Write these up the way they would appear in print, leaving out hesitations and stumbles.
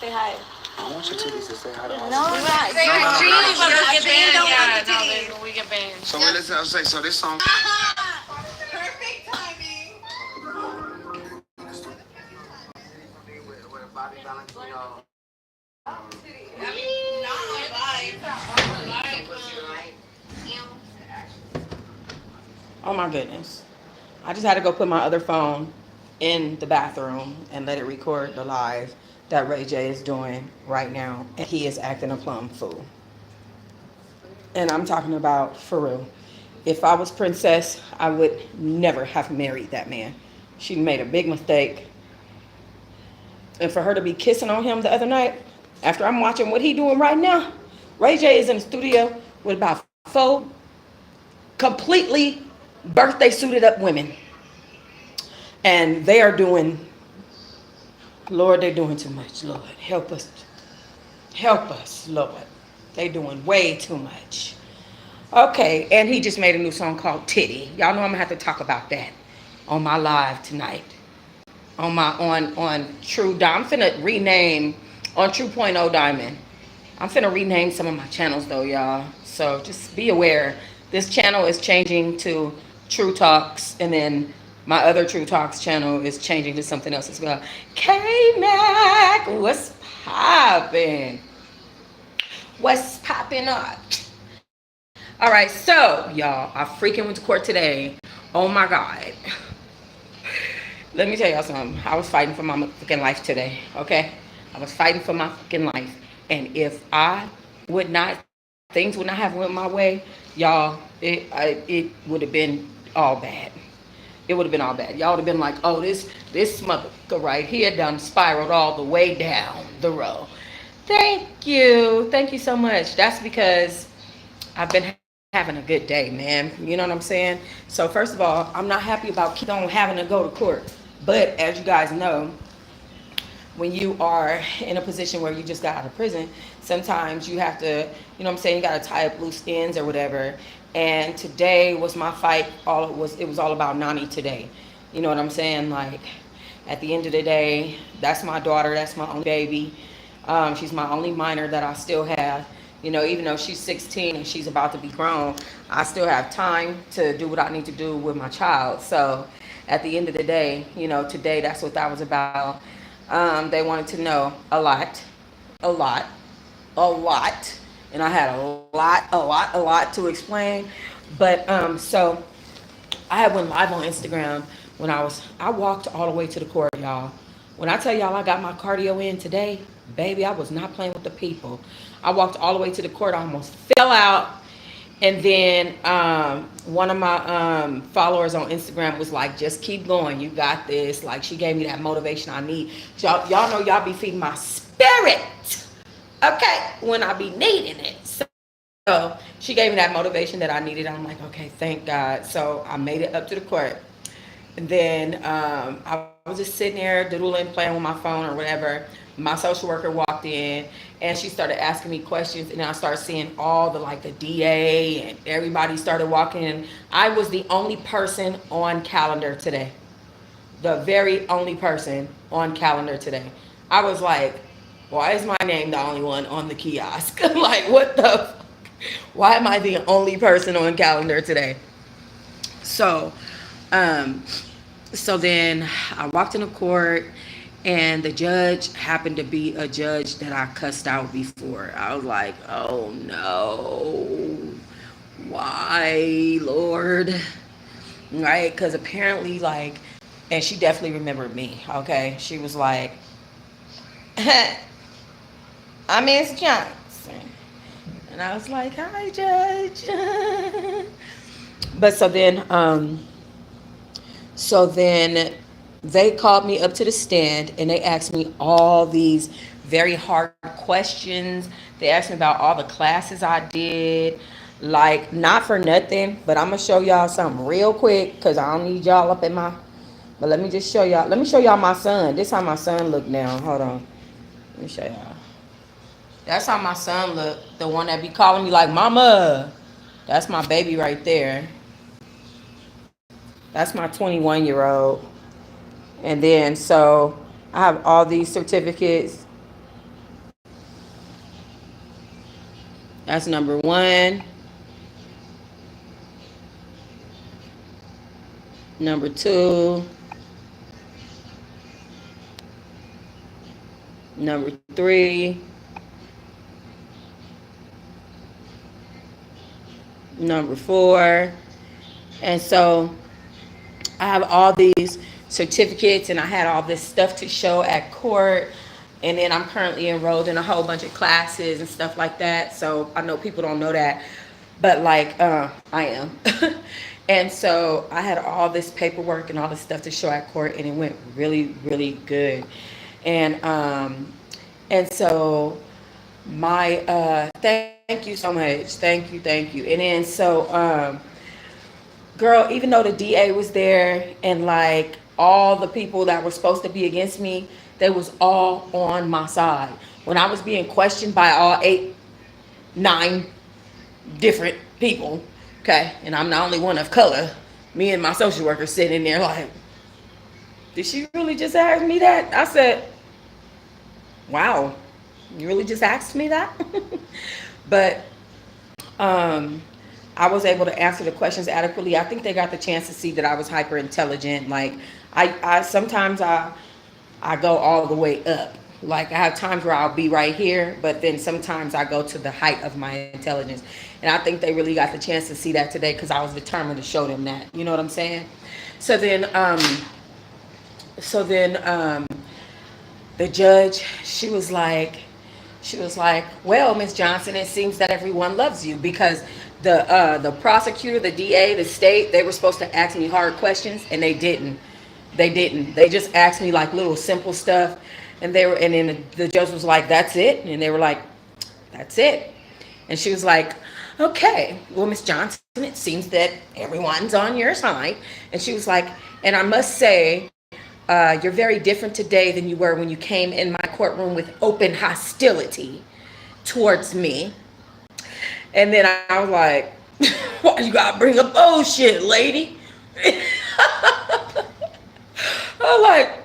Say hi. I want your titties to say hi to us. No, right. Say hi, Really, but Gene. I Get Gene banned. don't want Yeah, the titties. no, we get banned. So wait, listen. I'll say so. This song. Perfect timing. Oh my goodness. I just had to go put my other phone in the bathroom and let it record the live that Ray J is doing right now. And he is acting a plum fool. And I'm talking about for real. If I was Princess, I would never have married that man. She made a big mistake. And for her to be kissing on him the other night, after I'm watching what he doing right now, Ray J is in the studio with about four completely birthday suited up women. And they are doing, Lord, they're doing too much. Lord, help us. Help us, Lord. They doing way too much. Okay, and he just made a new song called Titty. Y'all know I'm gonna have to talk about that on my live tonight. On True Diamond. I'm finna rename on True Point oh Diamond. I'm finna rename some of my channels though, y'all. So just be aware. This channel is changing to True Talks, and then my other True Talks channel is changing to something else as well. K-Mac, what's poppin'? What's popping up? All right, so y'all, I freaking went to court today. Oh my God. Let me tell y'all something. I was fighting for my fucking life today, okay? I was fighting for my fucking life. And if I would not, things would not have went my way, y'all, it would have been all bad. It would have been all bad. Y'all would have been like, oh, this motherfucker right here done spiraled all the way down the road. Thank you. Thank you so much. That's because I've been having a good day, man. You know what I'm saying? So first of all, I'm not happy about keep on having to go to court. But as you guys know, when you are in a position where you just got out of prison, sometimes you have to, you know what I'm saying, you got to tie up loose ends or whatever. And today was my fight. It was all about Nani today. You know what I'm saying? Like, at the end of the day, that's my daughter. That's my only baby. She's my only minor that I still have. You know, even though she's 16 and she's about to be grown, I still have time to do what I need to do with my child. So at the end of the day, you know, today that's what that was about. They wanted to know a lot, a lot. And I had a lot to explain. But so I had went live on Instagram when I walked all the way to the court, y'all. When I tell y'all I got my cardio in today, baby, I was not playing with the people. I walked all the way to the court, I almost fell out. And then one of my followers on Instagram was like, just keep going, you got this. Like, she gave me that motivation I need. Y'all know y'all be feeding my spirit, okay, when I be needing it. So she gave me that motivation that I needed. I'm like, okay, thank God. So I made it up to the court. And then I was just sitting there doodling, playing with my phone or whatever. My social worker walked in and she started asking me questions, and then I started seeing all the DA and everybody started walking in. I was the only person on calendar today. The very only person on calendar today. I was like, why is my name the only one on the kiosk? Like, what the fuck? Why am I the only person on calendar today? So, um, so then I walked into court, and the judge happened to be a judge that I cussed out before. I was like, oh no, why, Lord? Right? Because apparently, and she definitely remembered me, okay? She was like, I'm Miss Johnson. And I was like, hi, Judge. But so then they called me up to the stand and they asked me all these very hard questions. They asked me about all the classes I did. Like, not for nothing, but I'm gonna show y'all something real quick because I don't need y'all up in my. But let me just show y'all. Let me show y'all my son. This how my son look now. Hold on. Let me show y'all. That's how my son look. The one that be calling me like mama. That's my baby right there. That's my 21-year-old. And then so I have all these certificates. That's number one. Number two. Number three. Number four. And so I have all these certificates and I had all this stuff to show at court. And then I'm currently enrolled in a whole bunch of classes and stuff like that. So I know people don't know that, but like I am. And so I had all this paperwork and all this stuff to show at court, and it went really, really good. And and so my thank you so much, thank you. And then so girl, even though the DA was there and like all the people that were supposed to be against me, they was all on my side. When I was being questioned by all eight, nine different people, okay, and I'm the only one of color, me and my social worker sitting there like, did she really just ask me that? I said, wow, you really just asked me that? But um I was able to answer the questions adequately. I think they got the chance to see that I was hyper intelligent. Like I sometimes I go all the way up. Like I have times where I'll be right here, but then sometimes I go to the height of my intelligence. And I think they really got the chance to see that today because I was determined to show them that. You know what I'm saying? So then so then the judge, she was like, well, Miss Johnson, it seems that everyone loves you because the prosecutor, the DA, the state, they were supposed to ask me hard questions and they didn't. They didn't. They just asked me like little simple stuff, and they were, and then the judge was like, "That's it," and they were like, "That's it," and she was like, "Okay, well, Miss Johnson, it seems that everyone's on your side," and she was like, "And I must say, you're very different today than you were when you came in my courtroom with open hostility towards me." And then I was like, "Why you gotta bring up bullshit, lady?" I was like,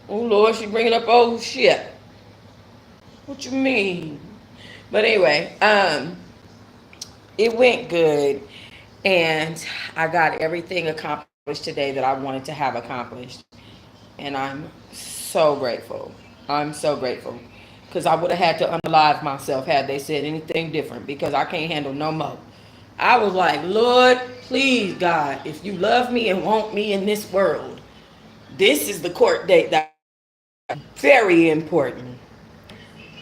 oh Lord, she bringing up old shit. What you mean? But anyway, it went good, and I got everything accomplished today that I wanted to have accomplished, and I'm so grateful. I'm so grateful because I would have had to unalive myself had they said anything different because I can't handle no more. I was like, Lord, please, God, if you love me and want me in this world, this is the court date that very important.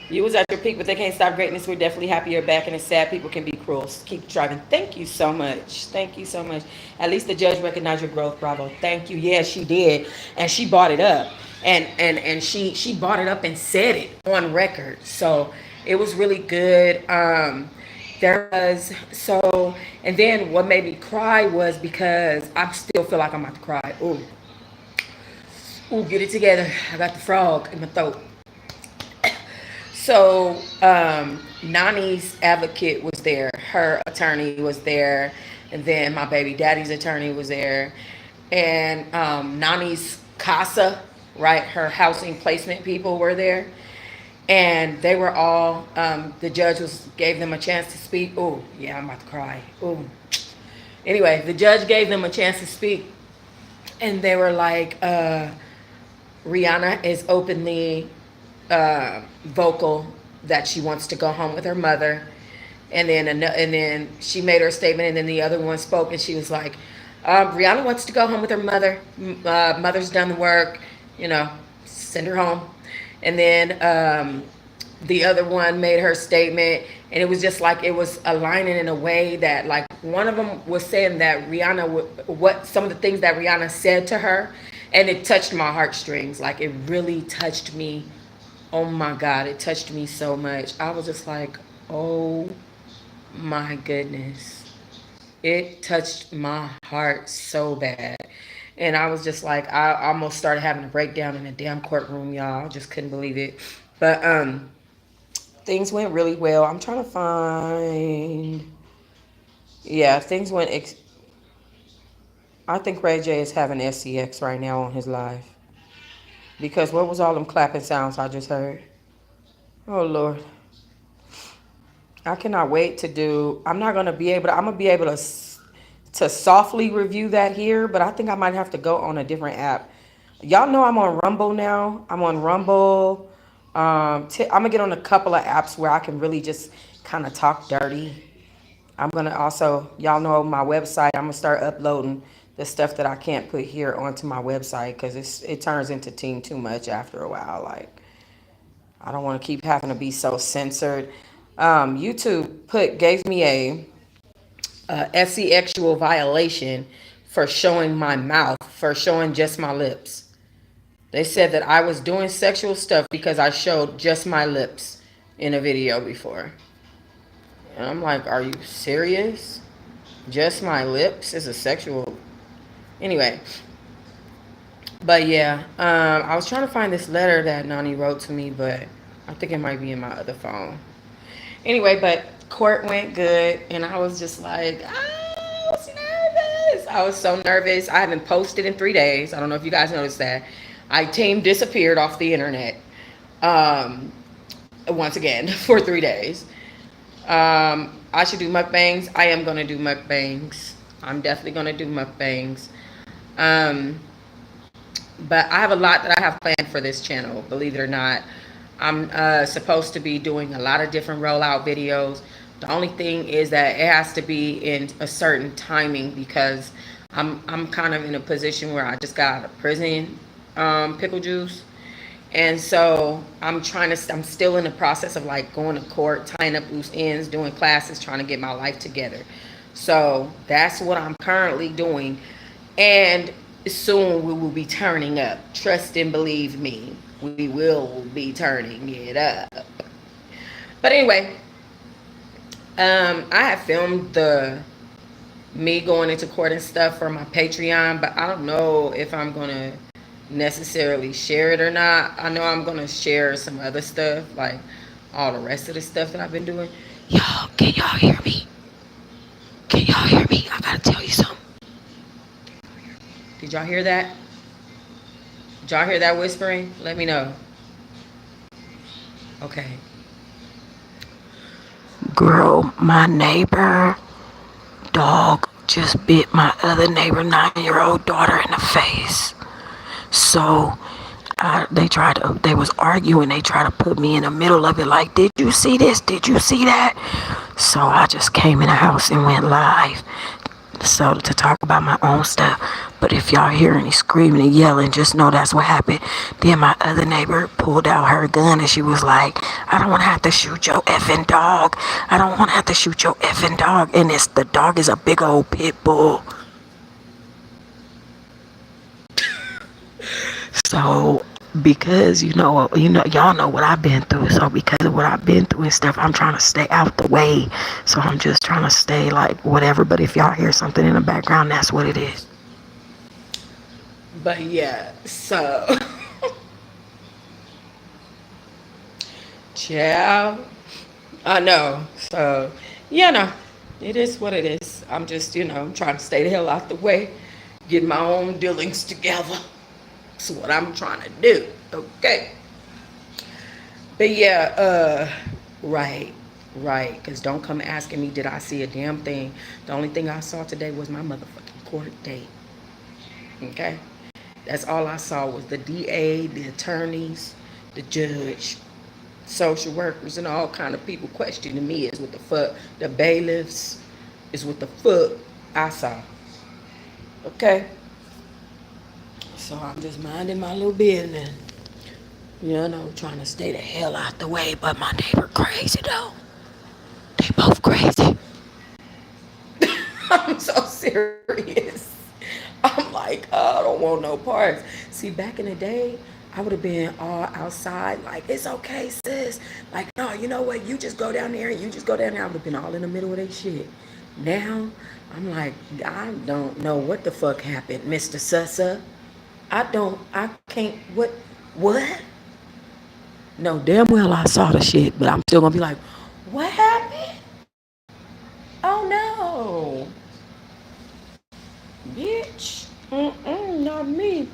You was at your peak, but they can't stop greatness. We're definitely happy you're back, and it's sad people can be cruel. Keep striving. Thank you so much. Thank you so much. At least the judge recognized your growth. Bravo. Thank you. Yeah, she did, and she brought it up, and she brought it up and said it on record. So it was really good. There was so, and then what made me cry was because I still feel like I'm about to cry. Ooh, ooh, get it together. I got the frog in my throat. So Nani's advocate was there, her attorney was there, and then my baby daddy's attorney was there, and Nani's CASA, right, her housing placement people were there, and they were all. The judge was gave them a chance to speak. Oh yeah, I'm about to cry. Oh, anyway, the judge gave them a chance to speak, and they were like, Rihanna is openly vocal that she wants to go home with her mother, and then she made her statement, and then the other one spoke, and she was like, Rihanna wants to go home with her mother. Mother's done the work, you know, send her home. And then the other one made her statement, and it was just like it was aligning in a way that like one of them was saying that Rihanna, what some of the things that Rihanna said to her, and it touched my heartstrings. Like it really touched me. Oh my God, it touched me so much. I was just like, oh my goodness. It touched my heart so bad. And I was just like, I almost started having a breakdown in the damn courtroom, y'all. I just couldn't believe it. But things went really well. I'm trying to find. Yeah, things went. I think Ray J is having SCX right now on his live. Because what was all them clapping sounds I just heard? Oh Lord. I cannot wait to do. I'm not gonna be able to. I'm gonna be able to softly review that here, but I think I might have to go on a different app. Y'all know I'm on Rumble now. I'm on Rumble. I'm gonna get on a couple of apps where I can really just kind of talk dirty. I'm gonna also, y'all know my website. I'm gonna start uploading the stuff that I can't put here onto my website because it turns into teen too much after a while. Like I don't want to keep having to be so censored. YouTube gave me a sexual violation for showing my mouth, for showing just my lips. They said that I was doing sexual stuff because I showed just my lips in a video before. And I'm like, are you serious? Just my lips is a sexual. Anyway, but yeah, I was trying to find this letter that Nani wrote to me, but I think it might be in my other phone. Anyway, but court went good, and I was just like, I was nervous. I was so nervous. I haven't posted in 3 days. I don't know if you guys noticed that. Team disappeared off the internet once again for 3 days. I should do mukbangs. I am going to do mukbangs. I'm definitely going to do mukbangs. But I have a lot that I have planned for this channel, believe it or not. I'm supposed to be doing a lot of different rollout videos. The only thing is that it has to be in a certain timing because I'm kind of in a position where I just got out of prison, pickle juice. And so I'm still in the process of like going to court, tying up loose ends, doing classes, trying to get my life together. So that's what I'm currently doing. And soon we will be turning up. Trust and believe me, we will be turning it up. But anyway, I have filmed me going into court and stuff for my Patreon, but I don't know if I'm gonna necessarily share it or not. I know I'm gonna share some other stuff, like all the rest of the stuff that I've been doing. Y'all, can y'all hear me? Can y'all hear me? I gotta tell you something. Did y'all hear that? Did y'all hear that whispering? Let me know. Okay. Girl, my neighbor dog just bit my other neighbor 9-year-old daughter in the face. So they was arguing. They tried to put me in the middle of it like, did you see this? Did you see that? So I just came in the house and went live. So to talk about my own stuff. But if y'all hear any screaming and yelling, just know that's what happened. Then my other neighbor pulled out her gun and she was like, I don't want to have to shoot your effing dog. I don't want to have to shoot your effing dog. And the dog is a big old pit bull. So because y'all know what I've been through. So because of what I've been through and stuff, I'm trying to stay out the way. So I'm just trying to stay like whatever. But if y'all hear something in the background, that's what it is. But yeah, so child, I know. So it is what it is. I'm just I'm trying to stay the hell out the way, get my own dealings together. That's what I'm trying to do. Okay. But yeah, right. Because don't come asking me, did I see a damn thing? The only thing I saw today was my motherfucking court date. Okay? That's all I saw was the DA, the attorneys, the judge, social workers, and all kind of people questioning me is what the fuck. The bailiffs is what the fuck I saw. Okay? So I'm just minding my little business. Trying to stay the hell out the way. But my neighbor crazy though. They both crazy. I'm so serious. I'm like, oh, I don't want no parts. See, back in the day, I would have been all outside like, it's okay, sis. Like, no, you know what? You just go down there and you just go down there. I would have been all in the middle of that shit. Now, I'm like, I don't know what the fuck happened, Mr. Sussa. I can't, what? No, damn well I saw the shit, but I'm still gonna be like, what happened? Oh no. Bitch. Not me.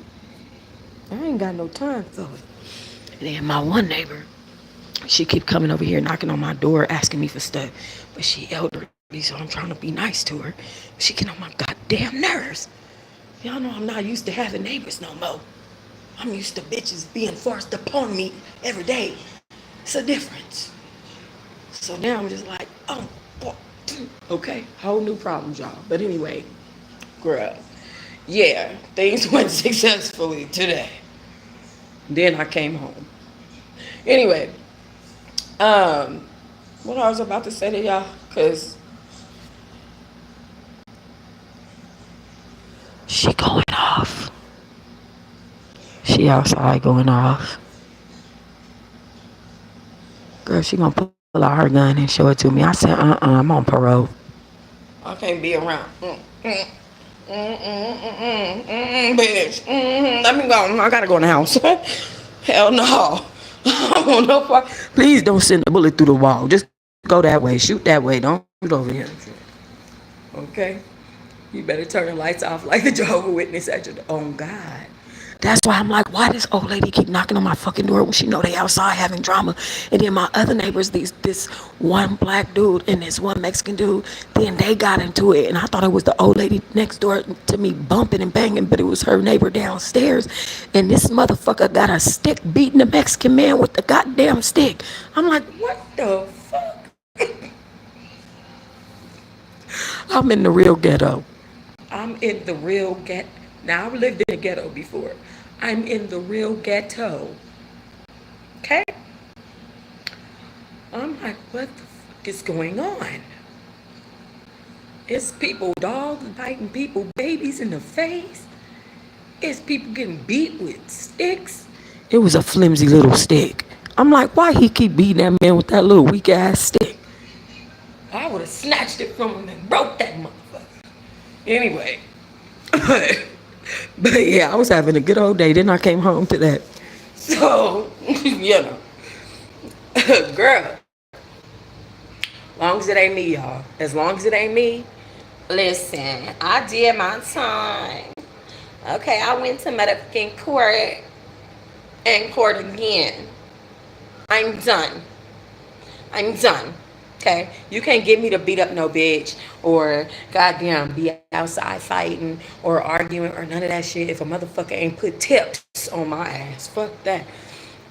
I ain't got no time for it. And then my one neighbor, She keep coming over here knocking on my door asking me for stuff. But she elderly, so I'm trying to be nice to her. She get on my goddamn nerves. Y'all know I'm not used to having neighbors no more. I'm used to bitches being forced upon me every day. It's a difference. So now I'm just like, oh, boy. Okay, whole new problems, y'all. But anyway, girl, yeah, things went successfully today. Then I came home. Anyway, what I was about to say to y'all, cause she going off. She outside going off. Girl, she gonna pull out her gun and show it to me. I said, I'm on parole. I can't be around. Bitch. Let me go. I gotta go in the house. Hell no. I want no part. Please don't send a bullet through the wall. Just go that way. Shoot that way. Don't shoot over here. Okay? You better turn the lights off like the Jehovah's Witness at your own God. That's why I'm like, why this old lady keep knocking on my fucking door when she know they outside having drama? And then my other neighbors, this one black dude and this one Mexican dude, then they got into it. And I thought it was the old lady next door to me bumping and banging, but it was her neighbor downstairs. And this motherfucker got a stick beating the Mexican man with the goddamn stick. I'm like, what the fuck? I'm in the real ghetto. I'm in the real ghetto. Now, I've lived in a ghetto before. I'm in the real ghetto. Okay? I'm like, what the fuck is going on? It's people, dogs biting people, babies in the face. It's people getting beat with sticks. It was a flimsy little stick. I'm like, why he keep beating that man with that little weak ass stick? I would have snatched it from him and broke that motherfucker. Anyway. But yeah, I was having a good old day. Then I came home to that. So, you know. Girl. Long as it ain't me, y'all. As long as it ain't me. Listen, I did my time. Okay, I went to motherfucking court and court again. I'm done. I'm done. Okay? You can't get me to beat up no bitch or goddamn be outside fighting or arguing or none of that shit if a motherfucker ain't put tips on my ass. Fuck that.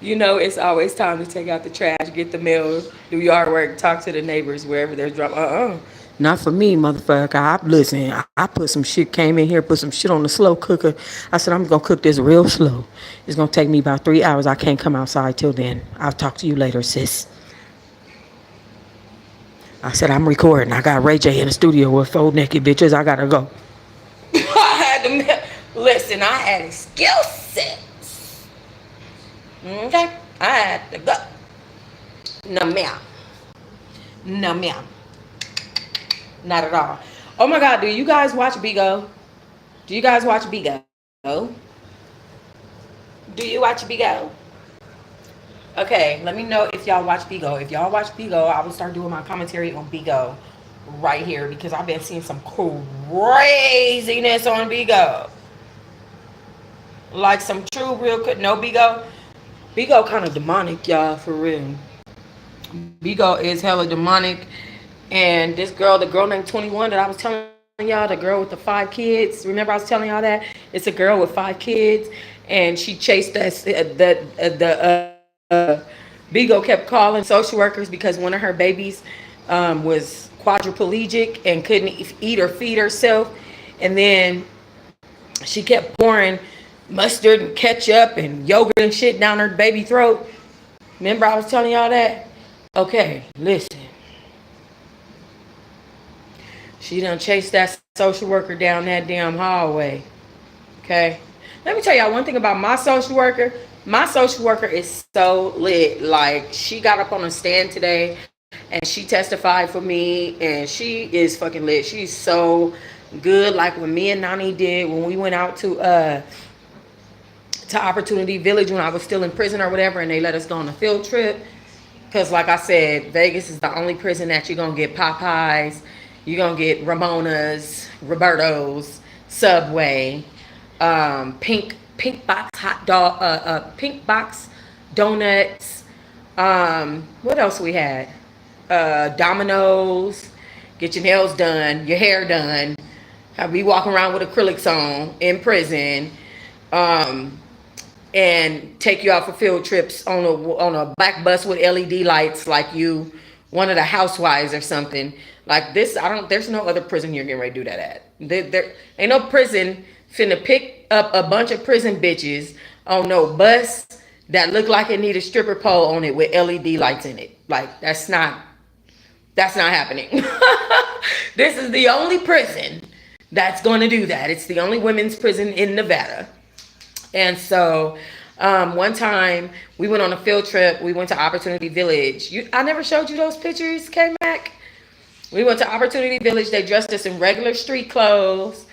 You know, it's always time to take out the trash, get the mail, do yard work, talk to the neighbors wherever there's drama. Not for me, motherfucker. Listen, I put some shit, came in here, put some shit on the slow cooker. I said, I'm going to cook this real slow. It's going to take me about 3 hours. I can't come outside till then. I'll talk to you later, sis. I said, I'm recording. I got Ray J in the studio with 4 naked bitches. I got to go. I had to, listen, I had excuses. Okay? I had to go. No, ma'am. No, ma'am. Not at all. Oh my God, do you guys watch Bigo? Do you guys watch Bigo? Do you watch Bigo? Okay, let me know if y'all watch Bigo. If y'all watch Bigo, I will start doing my commentary on Bigo right here because I've been seeing some craziness on Bigo. Like some true, real good. No, Bigo. Bigo kind of demonic, y'all, for real. Bigo is hella demonic. And this girl, the girl named 21 that I was telling y'all, the girl with the 5 kids. Remember I was telling y'all that? It's a girl with 5 kids. And she chased us, Bigo kept calling social workers because one of her babies was quadriplegic and couldn't eat or feed herself. And then she kept pouring mustard and ketchup and yogurt and shit down her baby throat. Remember I was telling y'all that? Okay, listen. She done chased that social worker down that damn hallway. Okay? Let me tell y'all one thing about my social worker. My social worker is so lit. Like, she got up on a stand today and she testified for me and she is fucking lit. She's so good. Like when me and Nani did when we went out to Opportunity Village when I was still in prison or whatever, and they let us go on a field trip. Because like I said, Vegas is the only prison that you're going to get Popeyes, you're going to get Ramona's, Roberto's, Subway, pink box hot dog, pink box donuts, What else we had? Dominoes, get your nails done, your hair done, have me walking around with acrylics on in prison, um, and take you out for field trips on a black bus with LED lights, like you one of the housewives or something. Like this, I don't. There's no other prison you're getting ready to do that at. There ain't no prison finna pick up a bunch of prison bitches on no bus that look like it need a stripper pole on it with LED lights in it. Like that's not happening. This is the only prison that's going to do that. It's the only women's prison in Nevada. And so one time we went on a field trip. We went to Opportunity Village. I never showed you those pictures, K-Mac. We went to Opportunity Village. They dressed us in regular street clothes.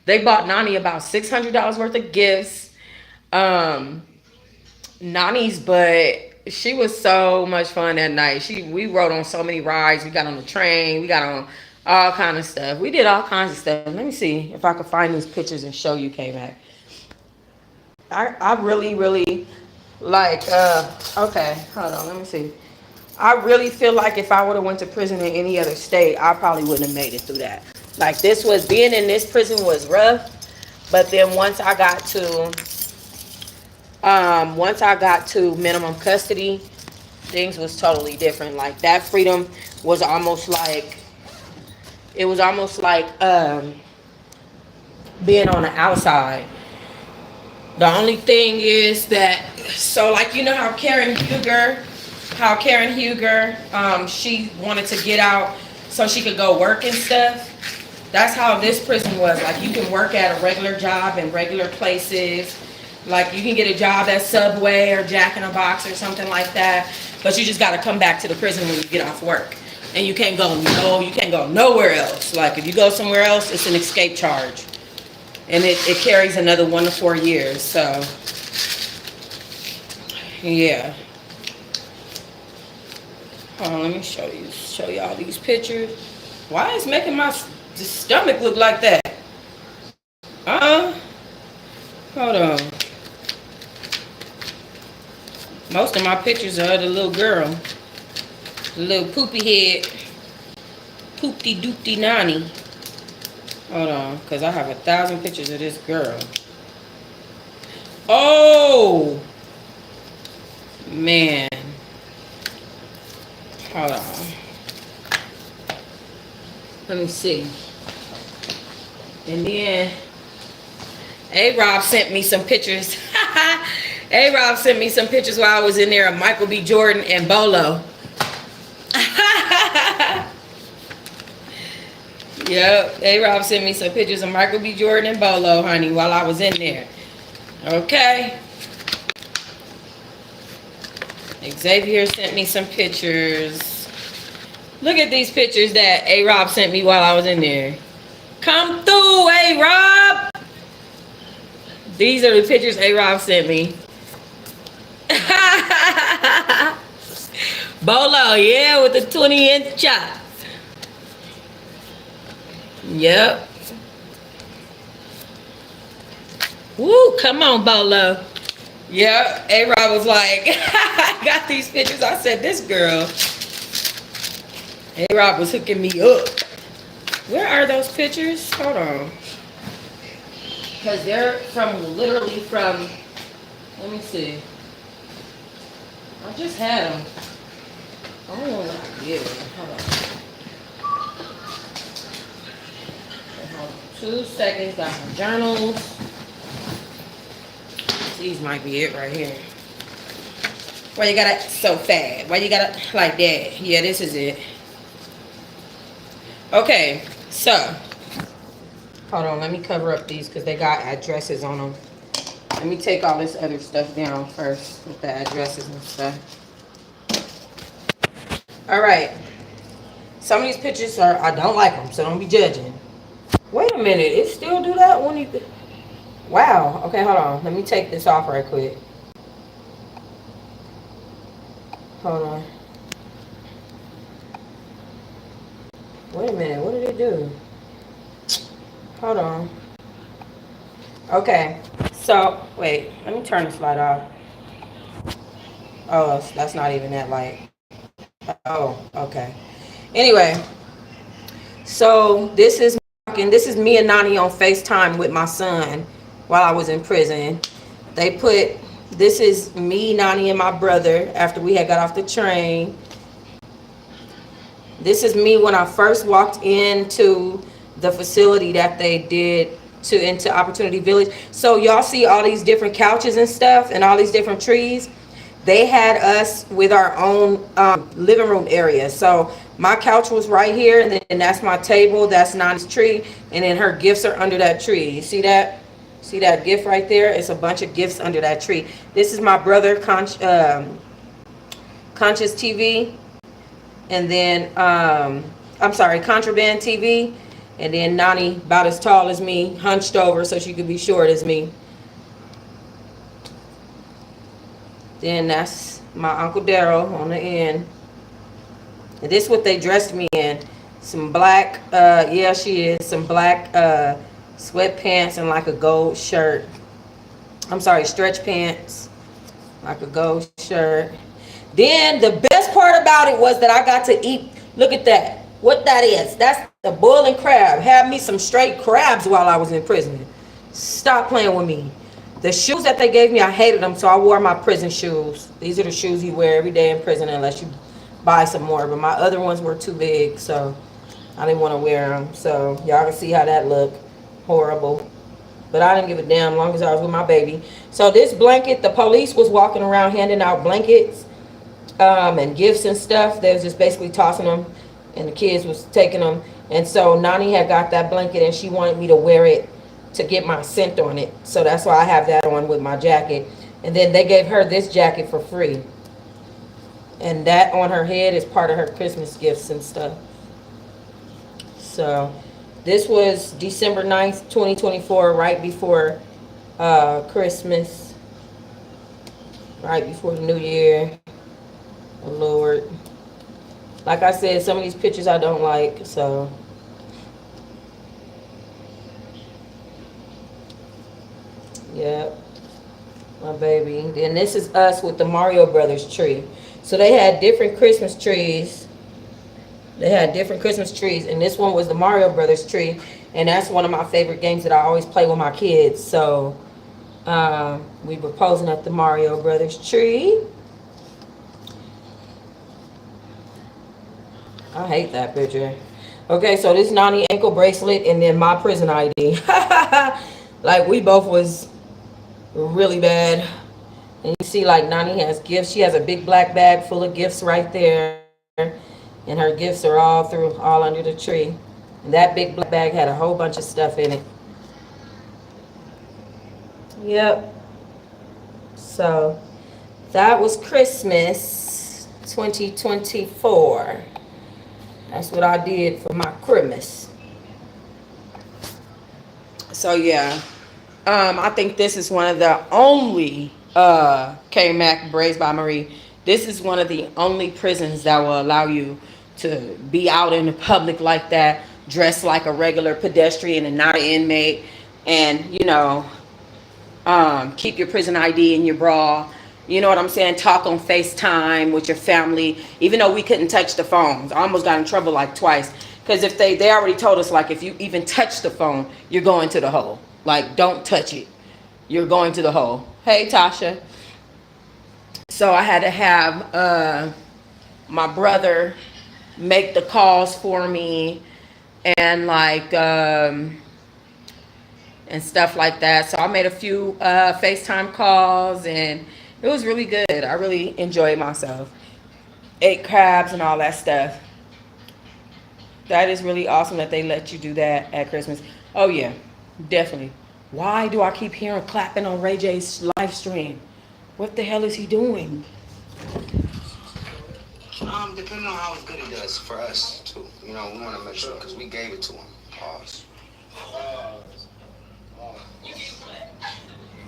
They bought Nani about $600 worth of gifts. Nani's, but she was so much fun that night. We rode on so many rides. We got on the train. We got on all kind of stuff. We did all kinds of stuff. Let me see if I can find these pictures and show you, K-Mac. I really, really like, okay, hold on, let me see. I really feel like if I would have went to prison in any other state, I probably wouldn't have made it through that. Like being in this prison was rough, but then once I got to minimum custody, things was totally different. Like that freedom was almost like, it was almost like being on the outside. The only thing is that, so like, you know how Karen Huger, she wanted to get out so she could go work and stuff. That's how this prison was. Like, you can work at a regular job in regular places. Like, you can get a job at Subway or Jack in a Box or something like that. But you just got to come back to the prison when you get off work. And you can't go nowhere else. Like, if you go somewhere else, it's an escape charge. And it carries another 1 to 4 years. So, yeah. Hold on, let me show y'all these pictures. Why is making my stomach look like that? Hold on. Most of my pictures are of the little girl. The little poopy head. Poopty doopty nanny. Hold on, because I have 1,000 pictures of this girl. Oh! Man. Hold on. Let me see. And then A-Rob sent me some pictures. A-Rob sent me some pictures while I was in there of Michael B. Jordan and Bolo. Yep, A-Rob sent me some pictures of Michael B. Jordan and Bolo, honey, while I was in there. Okay. Xavier sent me some pictures. Look at these pictures that A-Rob sent me while I was in there. Come through, A-Rob! These are the pictures A-Rob sent me. Bolo, yeah, with the 20-inch chop. Yep. Woo, come on, Bolo. Yep, A-Rob was like, I got these pictures. I said, this girl. A-Rob was hooking me up. Where are those pictures? Hold on. Because they're literally from, let me see. I just had them. I don't know what I did. Hold on. 2 seconds. Got my journals. These might be it right here. Why you got it so fast? Why you got it like that? Yeah, this is it. Okay, so hold on. Let me cover up these because they got addresses on them. Let me take all this other stuff down first with the addresses and stuff. All right. Some of these pictures I don't like them, so don't be judging. Wait a minute, it still do that when you... Wow. Okay, hold on. Let me take this off right quick. Hold on. Wait a minute. What did it do? Hold on. Okay. So, wait. Let me turn this light off. Oh, that's not even that light. Oh, okay. Anyway, so this is me and Nani on FaceTime with my son while I was in prison. They put this is me, Nani, and my brother after we had got off the train. This is me when I first walked into the facility that they did into Opportunity Village. So y'all see all these different couches and stuff and all these different trees. They had us with our own living room area. So my couch was right here, and then that's my table. That's Nani's tree, and then her gifts are under that tree. You see that? See that gift right there? It's a bunch of gifts under that tree. This is my brother, Conscious TV, and then I'm sorry, Contraband TV, and then Nani about as tall as me, hunched over so she could be short as me. Then that's my Uncle Daryl on the end. And this is what they dressed me in. Some black, yeah, she is. Some black sweatpants and like a gold shirt. I'm sorry, stretch pants. Like a gold shirt. Then the best part about it was that I got to eat. Look at that. What that is. That's the boiling crab. Had me some straight crabs while I was in prison. Stop playing with me. The shoes that they gave me, I hated them, so I wore my prison shoes. These are the shoes you wear every day in prison unless you buy some more. But my other ones were too big, so I didn't want to wear them. So y'all can see how that looked. Horrible. But I didn't give a damn as long as I was with my baby. So this blanket, the police was walking around handing out blankets and gifts and stuff. They was just basically tossing them, and the kids was taking them. And so Nani had got that blanket, and she wanted me to wear it to get my scent on it. So that's why I have that on with my jacket. And then they gave her this jacket for free. And that on her head is part of her Christmas gifts and stuff. So this was December 9th, 2024, right before Christmas. Right before the new year. Oh, Lord. Like I said, some of these pictures I don't like, so. Yep. My baby. Then this is us with the Mario Brothers tree. So they had different Christmas trees. They had different Christmas trees, and this one was the Mario Brothers tree, and that's one of my favorite games that I always play with my kids. So we were posing at the Mario Brothers tree. I hate that picture. Okay, so this Nani ankle bracelet, and then my prison ID. Like we both was really bad. And you see, like, Nani has gifts. She has a big black bag full of gifts right there. And her gifts are all under the tree. And that big black bag had a whole bunch of stuff in it. Yep. So, that was Christmas 2024. That's what I did for my Christmas. So, yeah. I think this is one of the only K-Mac Braids by Marie. This is one of the only prisons that will allow you to be out in the public like that, dressed like a regular pedestrian and not an inmate, and, you know, keep your prison ID in your bra. You know what I'm saying? Talk on FaceTime with your family, even though we couldn't touch the phones. I almost got in trouble like twice. Because if they already told us, like, if you even touch the phone, you're going to the hole. Like, don't touch it. You're going to the hole. Hey, Tasha. So I had to have my brother make the calls for me and, like, and stuff like that. So I made a few FaceTime calls, and it was really good. I really enjoyed myself. Ate crabs and all that stuff. That is really awesome that they let you do that at Christmas. Oh, yeah, definitely. Why do I keep hearing clapping on Ray J's live stream? What the hell is he doing? Depending on how good he does for us, too. You know, we want to make sure, because we gave it to him. Pause.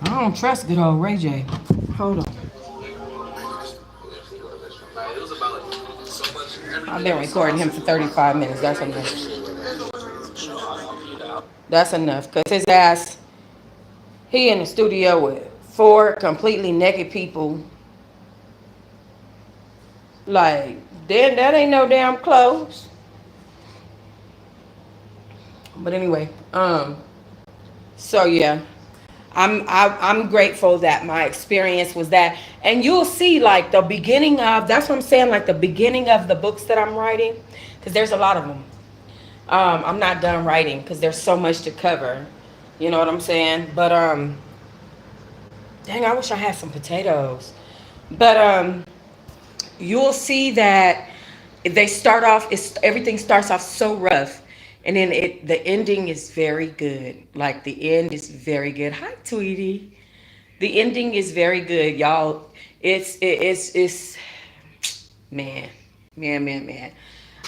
I don't trust good old Ray J. Hold on. I've been recording him for 35 minutes. That's enough. That's enough. Because his ass, he in the studio with 4 completely naked people Like, then that ain't no damn clothes. But anyway, so yeah. I'm grateful that my experience was that, and you'll see like the beginning of, that's what I'm saying, like the beginning of the books that I'm writing, because there's a lot of them. I'm not done writing because there's so much to cover. You know what I'm saying? But dang, I wish I had some potatoes. But you'll see that they start off. Everything starts off so rough, and then the ending is very good. Like the end is very good. Hi, Tweety. The ending is very good, y'all. It's man, man.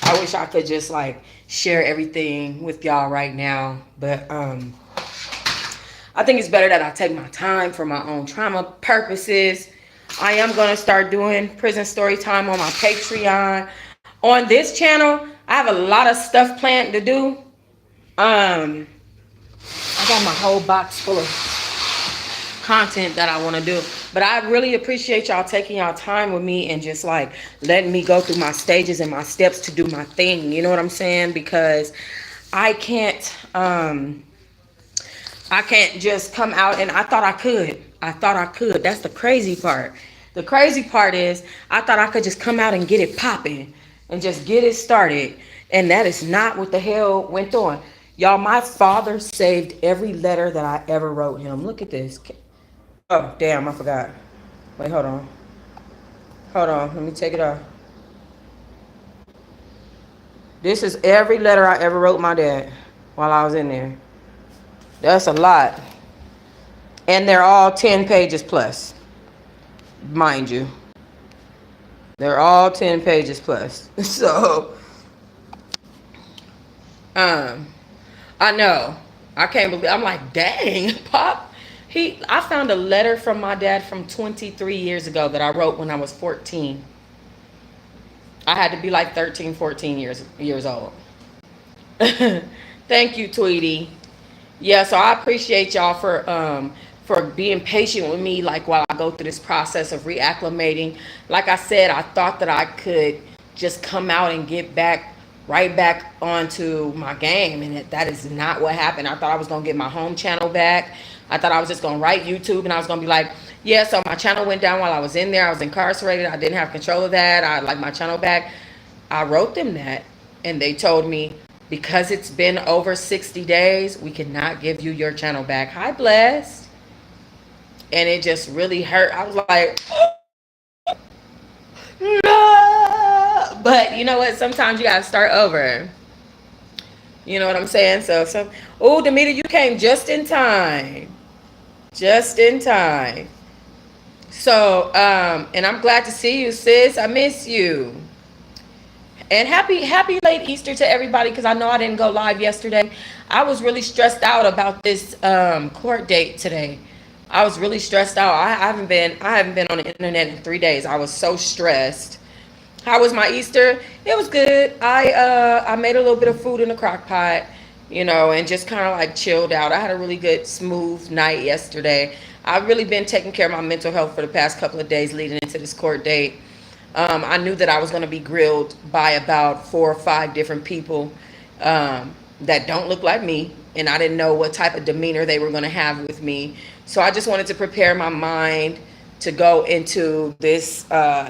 I wish I could just like share everything with y'all right now, but I think it's better that I take my time for my own trauma purposes. I am gonna start doing prison story time on my Patreon. On this channel, I have a lot of stuff planned to do. I got my whole box full of content that I want to do. But I really appreciate y'all taking y'all time with me and just like letting me go through my stages and my steps to do my thing. You know what I'm saying? Because I can't just come out, and I thought I could. That's the crazy part. The crazy part is I thought I could just come out and get it popping and just get it started. And that is not what the hell went on. Y'all, my father saved every letter that I ever wrote him. Look at this. Oh, damn, I forgot. Wait, hold on. Hold on, let me take it off. This is every letter I ever wrote my dad while I was in there. That's a lot. And they're all 10 pages plus, mind you. They're all 10 pages plus. So, I know. I can't believe, I'm like, dang, Pop. I found a letter from my dad from 23 years ago that I wrote when I was 14. I had to be like 13, 14 years old. Thank you, Tweety. Yeah, so I appreciate y'all for being patient with me, like while I go through this process of reacclimating. Like I said, I thought that I could just come out and get back right back onto my game, and that is not what happened. I thought I was gonna get my home channel back. I thought I was just gonna write YouTube, and I was gonna be like, yeah. So my channel went down while I was in there. I was incarcerated. I didn't have control of that. I like my channel back. I wrote them that, and they told me, because it's been over 60 days, we cannot give you your channel back. Hi, Blessed. And it just really hurt. I was like, no. But you know what? Sometimes you got to start over. You know what I'm saying? Oh, Demeter, you came just in time. Just in time. So, and I'm glad to see you, sis. I miss you. And happy late Easter to everybody, because I know I didn't go live yesterday. I was really stressed out about this court date today. I was really stressed out. I haven't been on the internet in 3 days. I was so stressed. How was my Easter? It was good. I made a little bit of food in the crock pot, and just kind of like chilled out. I had a really good smooth night yesterday. I've really been taking care of my mental health for the past couple of days leading into this court date. I knew that I was going to be grilled by about 4 or 5 different people that don't look like me, and I didn't know what type of demeanor they were going to have with me. So I just wanted to prepare my mind to go into this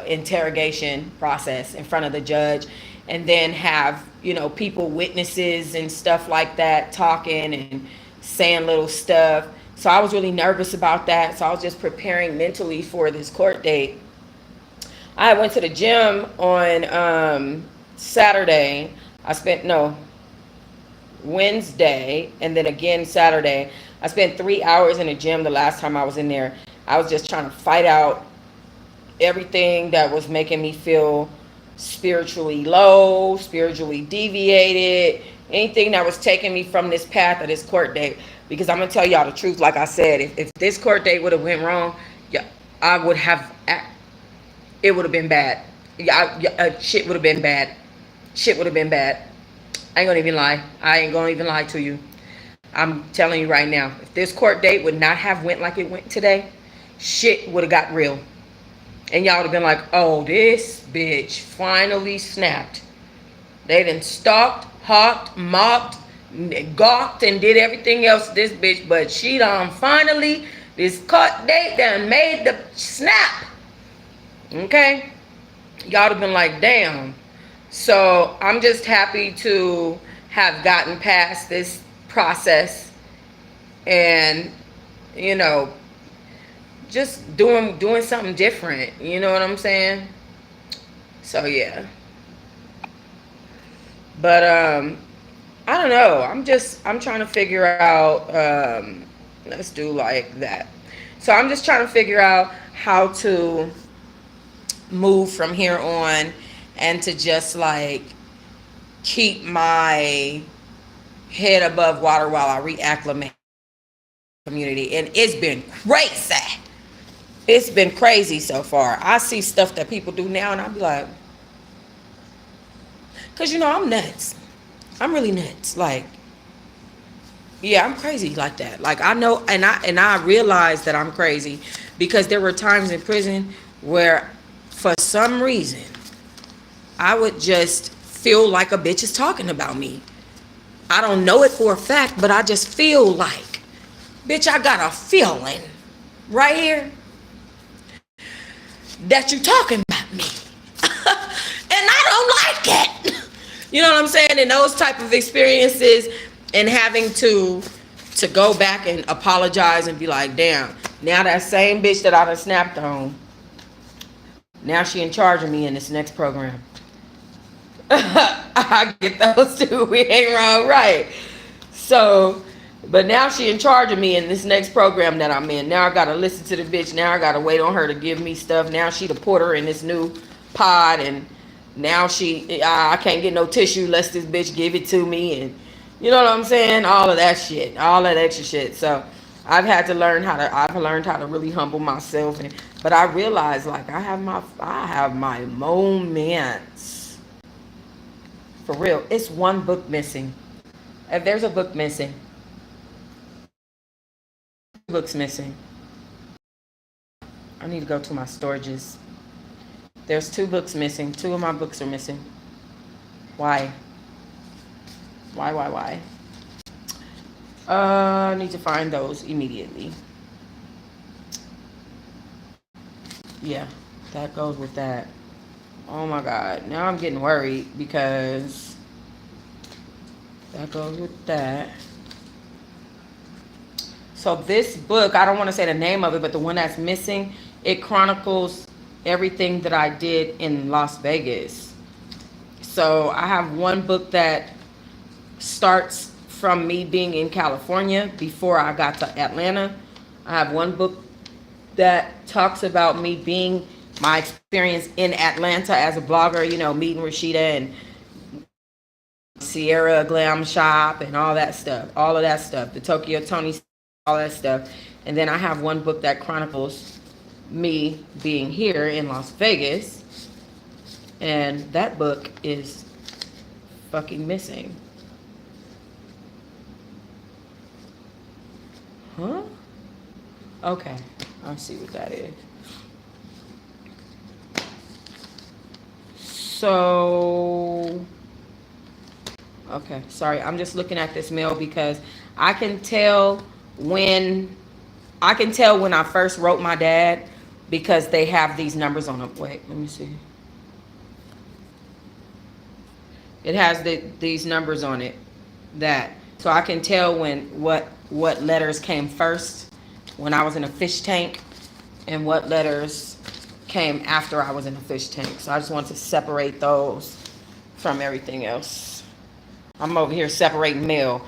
interrogation process in front of the judge, and then have, people, witnesses and stuff like that, talking and saying little stuff. So I was really nervous about that. So I was just preparing mentally for this court date. I went to the gym on Saturday. Wednesday, and then again Saturday. I spent 3 hours in the gym the last time I was in there. I was just trying to fight out everything that was making me feel spiritually low, spiritually deviated, anything that was taking me from this path of this court date. Because I'm going to tell y'all the truth, like I said, if this court date would have went wrong, yeah, I would have... It would have been bad. Shit would have been bad. Shit would have been bad. I ain't gonna even lie. I ain't gonna even lie to you. I'm telling you right now, if this court date would not have went like it went today, shit would have got real. And y'all would have been like, oh, this bitch finally snapped. They done stalked, hawked, mocked, gawked, and did everything else to this bitch, but she done finally, this cut date done made the snap. Okay? Y'all have been like, damn. So I'm just happy to have gotten past this process and, you know, just doing something different. You know what I'm saying? So yeah. But I don't know. I'm trying to figure out let's do like that. So I'm just trying to figure out how to move from here on and to just like keep my head above water while I reacclimate community. And it's been crazy. It's been crazy so far. I see stuff that people do now and I be like, cause you know I'm nuts. I'm really nuts. Like, yeah, I'm crazy like that. Like I know, and I realize that I'm crazy because there were times in prison where, for some reason, I would just feel like a bitch is talking about me. I don't know it for a fact, but I just feel like, bitch, I got a feeling right here that you talking about me. And I don't like it. You know what I'm saying? And those type of experiences and having to go back and apologize and be like, damn, now that same bitch that I done snapped on, now she in charge of me in this next program. I get those too. We ain't wrong, right? So, but now she in charge of me in this next program that I'm in. Now I gotta listen to the bitch. Now I gotta wait on her to give me stuff. Now she the porter in this new pod, and now I can't get no tissue unless this bitch give it to me, and you know what I'm saying? All of that shit, all that extra shit. So I've learned how to really humble myself, but I realize like I have my moments. For real. It's one book missing. If there's a book missing, books missing. I need to go to my storages. There's 2 books missing. 2 of my books are missing. Why? Why? I need to find those immediately. Yeah, that goes with that. Oh my God. Now I'm getting worried because that goes with that. So this book, I don't want to say the name of it, but the one that's missing, it chronicles everything that I did in Las Vegas. So I have one book that starts from me being in California before I got to Atlanta. I have one book that talks about me being my experience in Atlanta as a blogger, you know, meeting Rashida and Sierra Glam Shop and all that stuff, the Tokyo Tony, all that stuff. And then I have one book that chronicles me being here in Las Vegas, and that book is fucking missing. Huh? Okay, I'll see what that is. So, okay, sorry, I'm just looking at this mail because I can tell when I first wrote my dad because they have these numbers on them. Wait, let me see. It has these numbers on it, so I can tell what letters came first when I was in a fish tank and what letters came after I was in a fish tank. So I just want to separate those from everything else. I'm over here separating mail.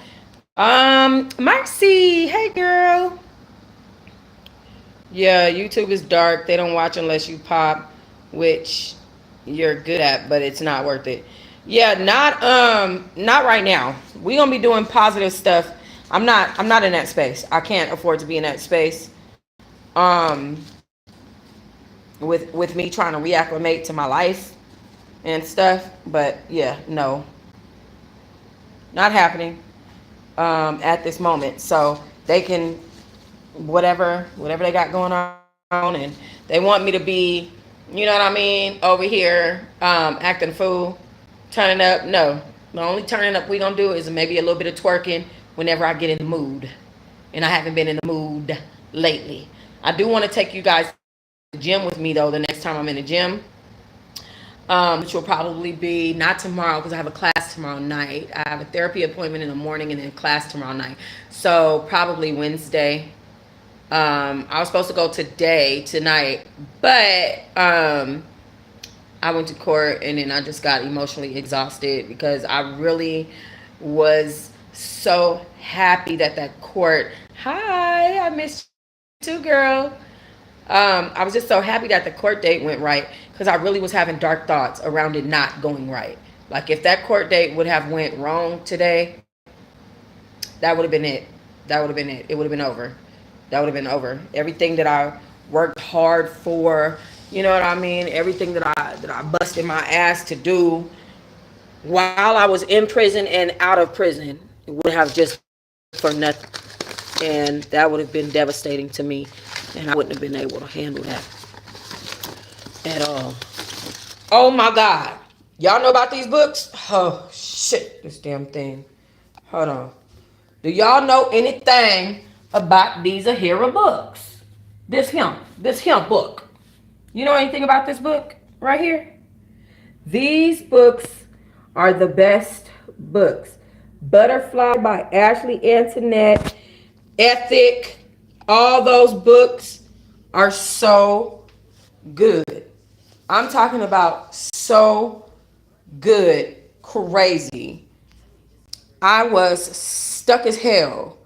Marcy, hey girl. Yeah, YouTube is dark. They don't watch unless you pop, which you're good at, but it's not worth it. Yeah, not right now. We gonna be doing positive stuff. I'm not in that space. I can't afford to be in that space. With me trying to reacclimate to my life and stuff. But yeah, no. Not happening at this moment. So they can whatever they got going on, and they want me to be You know what I mean? Over here, acting a fool, turning up. No, the only turning up we gonna do is maybe a little bit of twerking whenever I get in the mood, and I haven't been in the mood lately. I do want to take you guys to the gym with me though. The next time I'm in the gym, which will probably be not tomorrow because I have a class tomorrow night. I have a therapy appointment in the morning and then class tomorrow night. So probably Wednesday. I was supposed to go tonight, but I went to court and then I just got emotionally exhausted because I really was so happy that court. Hi, I missed you too, girl. I was just so happy that the court date went right because I really was having dark thoughts around it not going right. Like if that court date would have went wrong today, that would have been it. That would have been it. It would have been over. That would have been over. Everything that I worked hard for, you know what I mean? Everything that I busted my ass to do while I was in prison and out of prison, it would have just for nothing. And that would have been devastating to me. And I wouldn't have been able to handle that at all. Oh my God. Y'all know about these books? Oh shit, this damn thing. Hold on. Do y'all know anything about these Ahira books? This hemp book. You know anything about this book right here? These books are the best books. Butterfly by Ashley Antoinette, Ethic, all those books are so good. I'm talking about so good, crazy. I was stuck as hell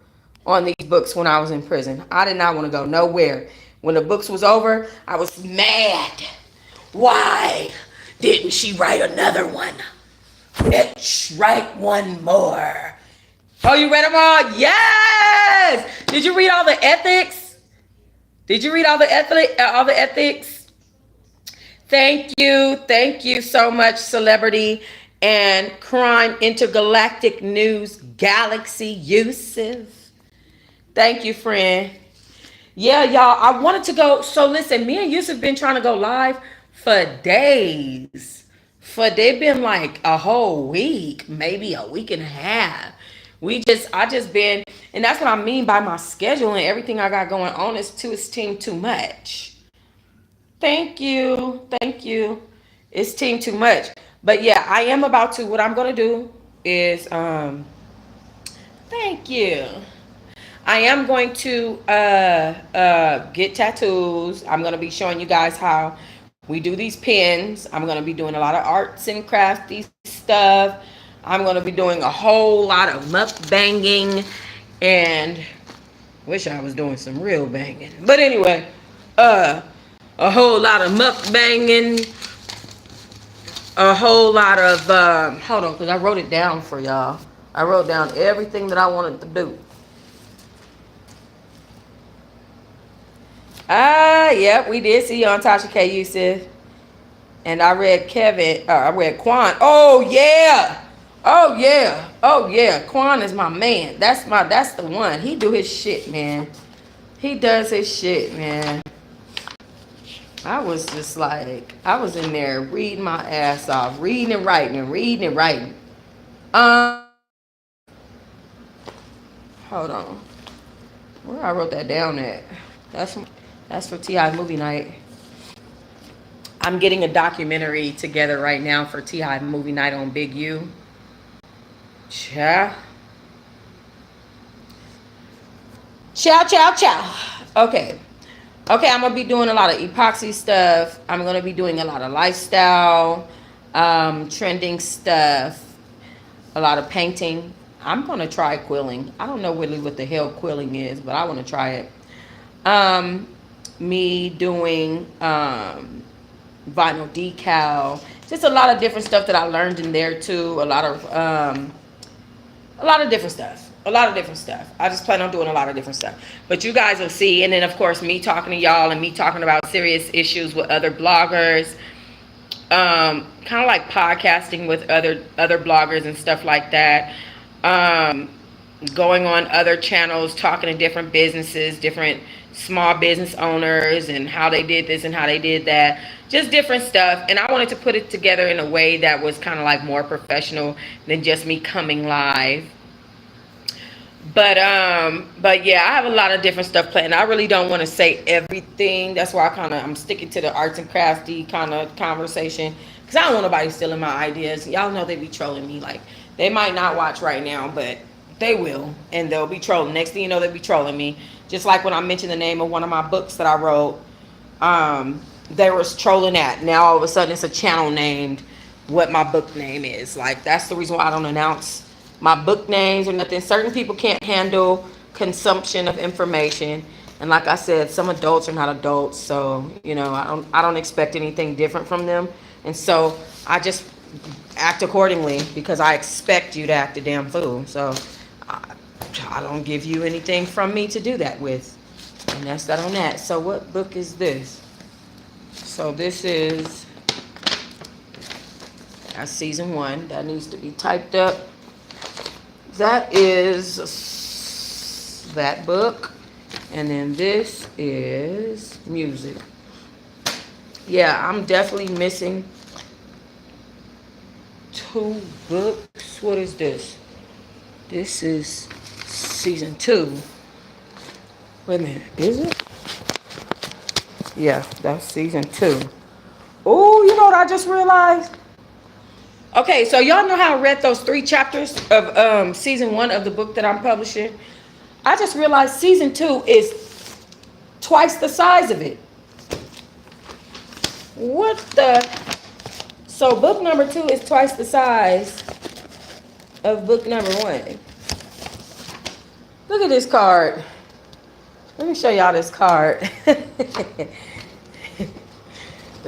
on these books when I was in prison. I did not want to go nowhere. When the books was over, I was mad. Why didn't she write another one? Bitch, write one more. Oh, you read them all? Yes! Did you read all the ethics? Did you read all the ethics? Thank you so much, Celebrity and Crime Intergalactic News Galaxy Yusuf. Thank you, friend. Yeah, y'all, I wanted to go. So listen, me and Yusuf been trying to go live for days. They've been like a whole week, maybe a week and a half. I just been, and that's what I mean by my schedule and everything I got going on is too much. Thank you. It's team too much. But yeah, I am about to, what I'm going to do is, thank you. I am going to get tattoos. I'm going to be showing you guys how we do these pins. I'm going to be doing a lot of arts and crafty stuff. I'm going to be doing a whole lot of mukbanging and wish I was doing some real banging. But anyway, a whole lot of mukbanging, a whole lot of, hold on, because I wrote it down for y'all. I wrote down everything that I wanted to do. Yep, we did see you on Tasha K. Yusuf. And I read Quan. Oh yeah. Quan is my man. That's the one. He do his shit, man. He does his shit, man. I was just like, I was in there reading my ass off, reading and writing. Hold on. Where I wrote that down at? That's for Teahive movie night. I'm getting a documentary together right now for Teahive movie night on Big U. Ciao. Okay, I'm gonna be doing a lot of epoxy stuff. I'm gonna be doing a lot of lifestyle, trending stuff, a lot of painting. I'm gonna try quilling. I don't know really what the hell quilling is, but I want to try it. Me doing vinyl decal, just a lot of different stuff that I learned in there too. A lot of different stuff. I just plan on doing a lot of different stuff. But you guys will see. And then of course me talking to y'all and me talking about serious issues with other bloggers. Kind of like podcasting with other bloggers and stuff like that. Going on other channels, talking to different businesses, different small business owners and how they did this and how they did that, just different stuff. And I wanted to put it together in a way that was kind of like more professional than just me coming live. But yeah, I have a lot of different stuff planned. I really don't want to say everything. That's why I'm sticking to the arts and crafty kind of conversation, because I don't want nobody stealing my ideas. Y'all know they be trolling me. Like, they might not watch right now, but they will, and they'll be trolling. Next thing you know, they'll be trolling me. Just like when I mentioned the name of one of my books that I wrote, they was trolling that. Now all of a sudden it's a channel named what my book name is. Like, that's the reason why I don't announce my book names or nothing. Certain people can't handle consumption of information, and like I said, some adults are not adults, so I don't expect anything different from them, and so I just act accordingly because I expect you to act a damn fool. So I don't give you anything from me to do that with, and that's that on that. So what book is this? So this is season 1. That needs to be typed up. That is that book. And then this is music. Yeah, I'm definitely missing 2 books. What is this? This is season 2. Wait a minute, is it? Yeah, that's season 2. Oh, you know what I just realized? Okay, so y'all know how I read those 3 chapters of season 1 of the book that I'm publishing? I just realized season 2 is twice the size of it. What the? So book number 2 is twice the size of book number 1. Look at this card. Let me show y'all this card that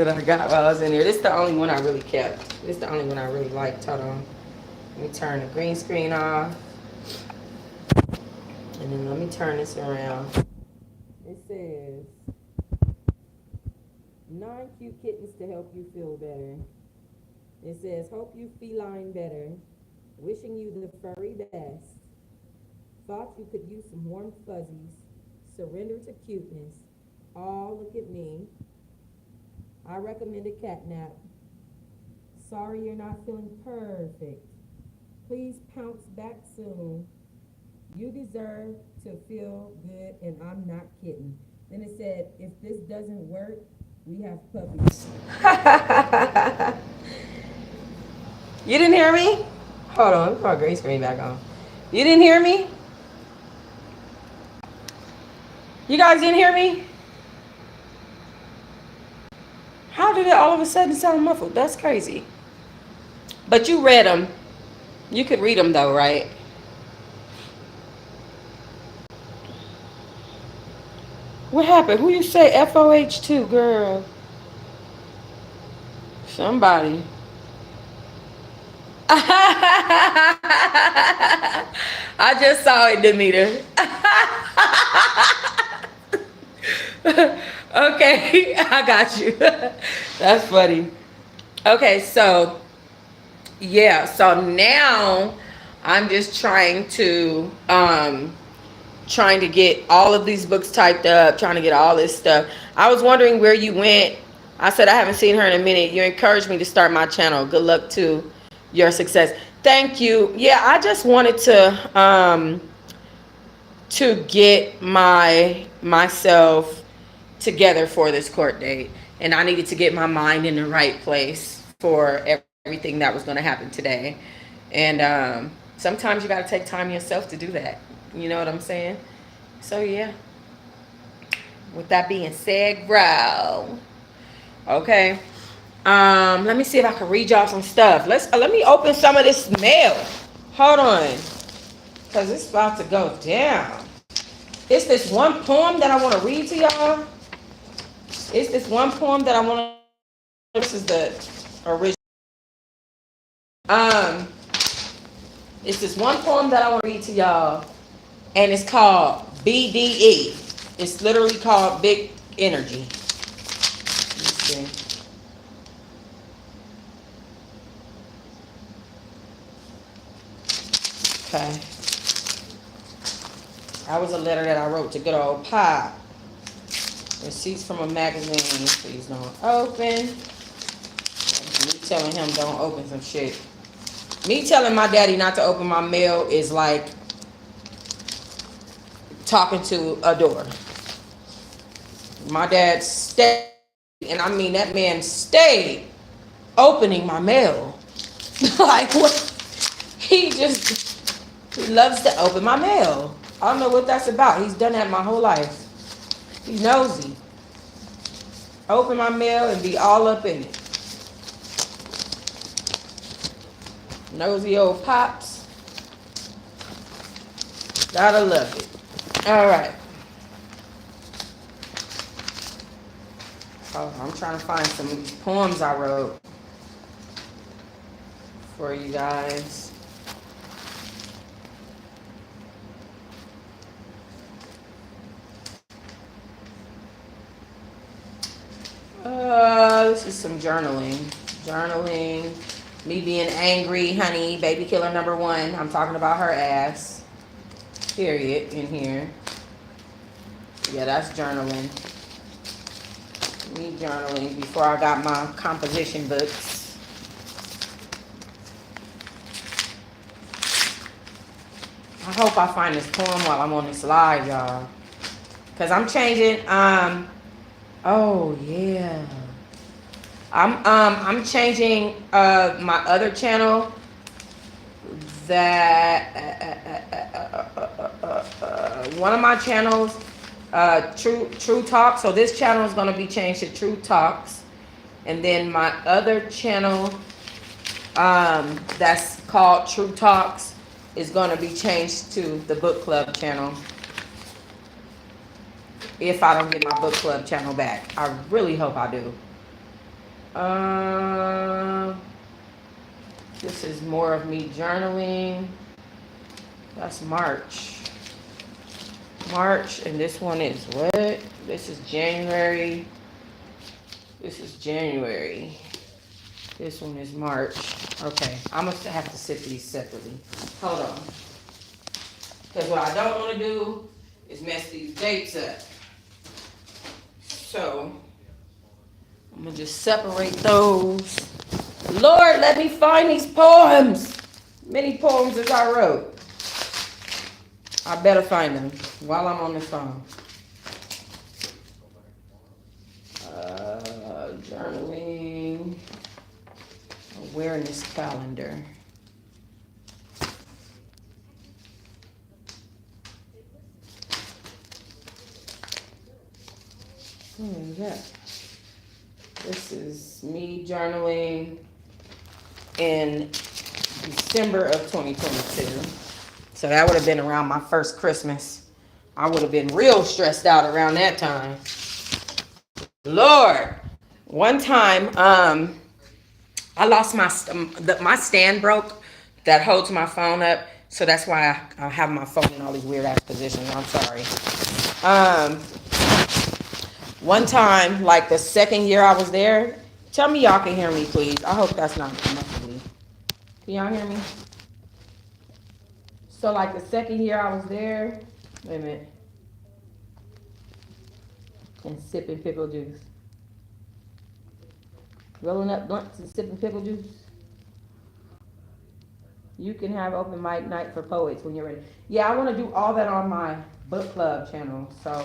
I got while I was in here. This is the only one I really kept. This is the only one I really liked. Hold on. Let me turn the green screen off. And then let me turn this around. It says, 9 cute kittens to help you feel better. It says, hope you feline better. Wishing you the furry best. Thought you could use some warm fuzzies. Surrender to cuteness. Oh, look at me. I recommend a cat nap. Sorry you're not feeling perfect. Please pounce back soon. You deserve to feel good, and I'm not kidding. Then it said, if this doesn't work, we have puppies. You didn't hear me? Hold on, let me put my green screen back on. You didn't hear me? You guys didn't hear me? How did it all of a sudden sound muffled? That's crazy. But you read them. You could read them though, right? What happened? Who you say FOH to, girl? Somebody. I just saw it, Demeter. Okay, I got you. That's funny. Okay, so yeah, so now I'm just trying to get all of these books typed up, trying to get all this stuff. I was wondering where you went. I said I haven't seen her in a minute. You encouraged me to start my channel. Good luck to your success. Thank you. Yeah, I just wanted to get myself together for this court date, and I needed to get my mind in the right place for everything that was going to happen today. And sometimes you got to take time yourself to do that. You know what I'm saying? So yeah. With that being said, bro. Okay. Let me see if I can read y'all some stuff. Let me open some of this mail. Hold on. Cause it's about to go down. It's this one poem that I want to read to y'all. It's this one poem that I want to. This is the original. It's this one poem that I want to read to y'all, and it's called BDE. It's literally called Big Energy. Let's see. Okay. That was a letter that I wrote to good old Pop. Receipts from a magazine. Please don't open. Me telling him don't open some shit. Me telling my daddy not to open my mail is like talking to a door. My dad stayed, and I mean that man stayed opening my mail. Like what? He loves to open my mail. I don't know what that's about. He's done that my whole life. He's nosy. Open my mail and be all up in it. Nosy old pops. Gotta love it. All right. Oh, I'm trying to find some poems I wrote for you guys. This is some journaling. Journaling. Me being angry, honey. Baby killer number 1. I'm talking about her ass. Period. In here. Yeah, that's journaling. Me journaling before I got my composition books. I hope I find this poem while I'm on this live, y'all. Cause I'm changing. Oh yeah. I'm changing my other channel. That one of my channels, True Talk. So this channel is gonna be changed to True Talks, and then my other channel, that's called True Talks, is gonna be changed to the Book Club channel. If I don't get my book club channel back, I really hope I do. This is more of me journaling. That's March. And this one is what? This is January. This one is March. Okay, I'm gonna have to sit these separately. Hold on. Because what I don't want to do is mess these dates up. So, I'm gonna just separate those. Lord, let me find these poems. Many poems as I wrote. I better find them while I'm on the phone. Journaling. Awareness calendar. Yeah. This is me journaling in December of 2022. So that would have been around my first Christmas. I would have been real stressed out around that time. Lord. One time, I lost my stand broke that holds my phone up. So that's why I have my phone in all these weird ass positions. I'm sorry. One time, like the second year I was there, tell me y'all can hear me, please. I hope that's not muffly. Can y'all hear me? So like the second year I was there, wait a minute, and sipping pickle juice. Rolling up blunts and sipping pickle juice. You can have open mic night for poets when you're ready. Yeah, I want to do all that on my book club channel. So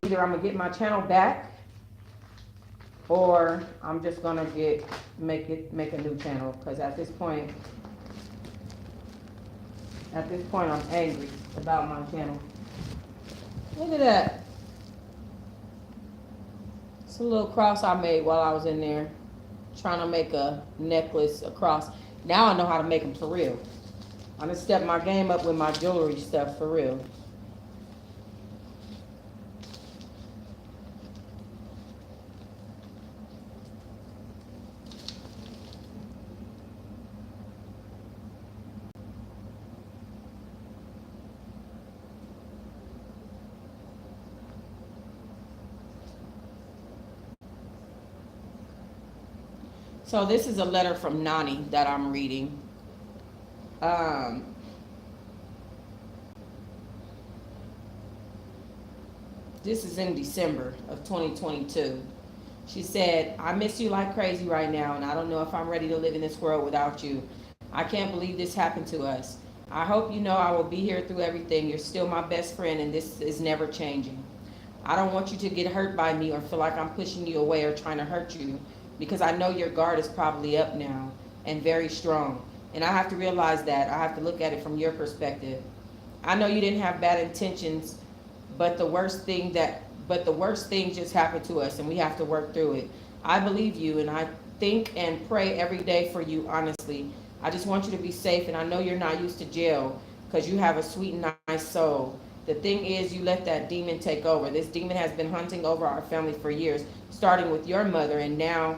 either I'm gonna get my channel back, or I'm just gonna make a new channel. Because at this point I'm angry about my channel. Look at that. It's a little cross I made while I was in there trying to make a necklace, a cross. Now I know how to make them for real. I'm gonna step my game up with my jewelry stuff for real. So this is a letter from Nani that I'm reading. This is in December of 2022. She said, I miss you like crazy right now, and I don't know if I'm ready to live in this world without you. I can't believe this happened to us. I hope you know I will be here through everything. You're still my best friend, and this is never changing. I don't want you to get hurt by me or feel like I'm pushing you away or trying to hurt you, because I know your guard is probably up now and very strong. And I have to realize that. I have to look at it from your perspective. I know you didn't have bad intentions, but the worst thing just happened to us and we have to work through it. I believe you and I think and pray every day for you, honestly. I just want you to be safe, and I know you're not used to jail because you have a sweet and nice soul. The thing is, you let that demon take over. This demon has been hunting over our family for years, starting with your mother, and now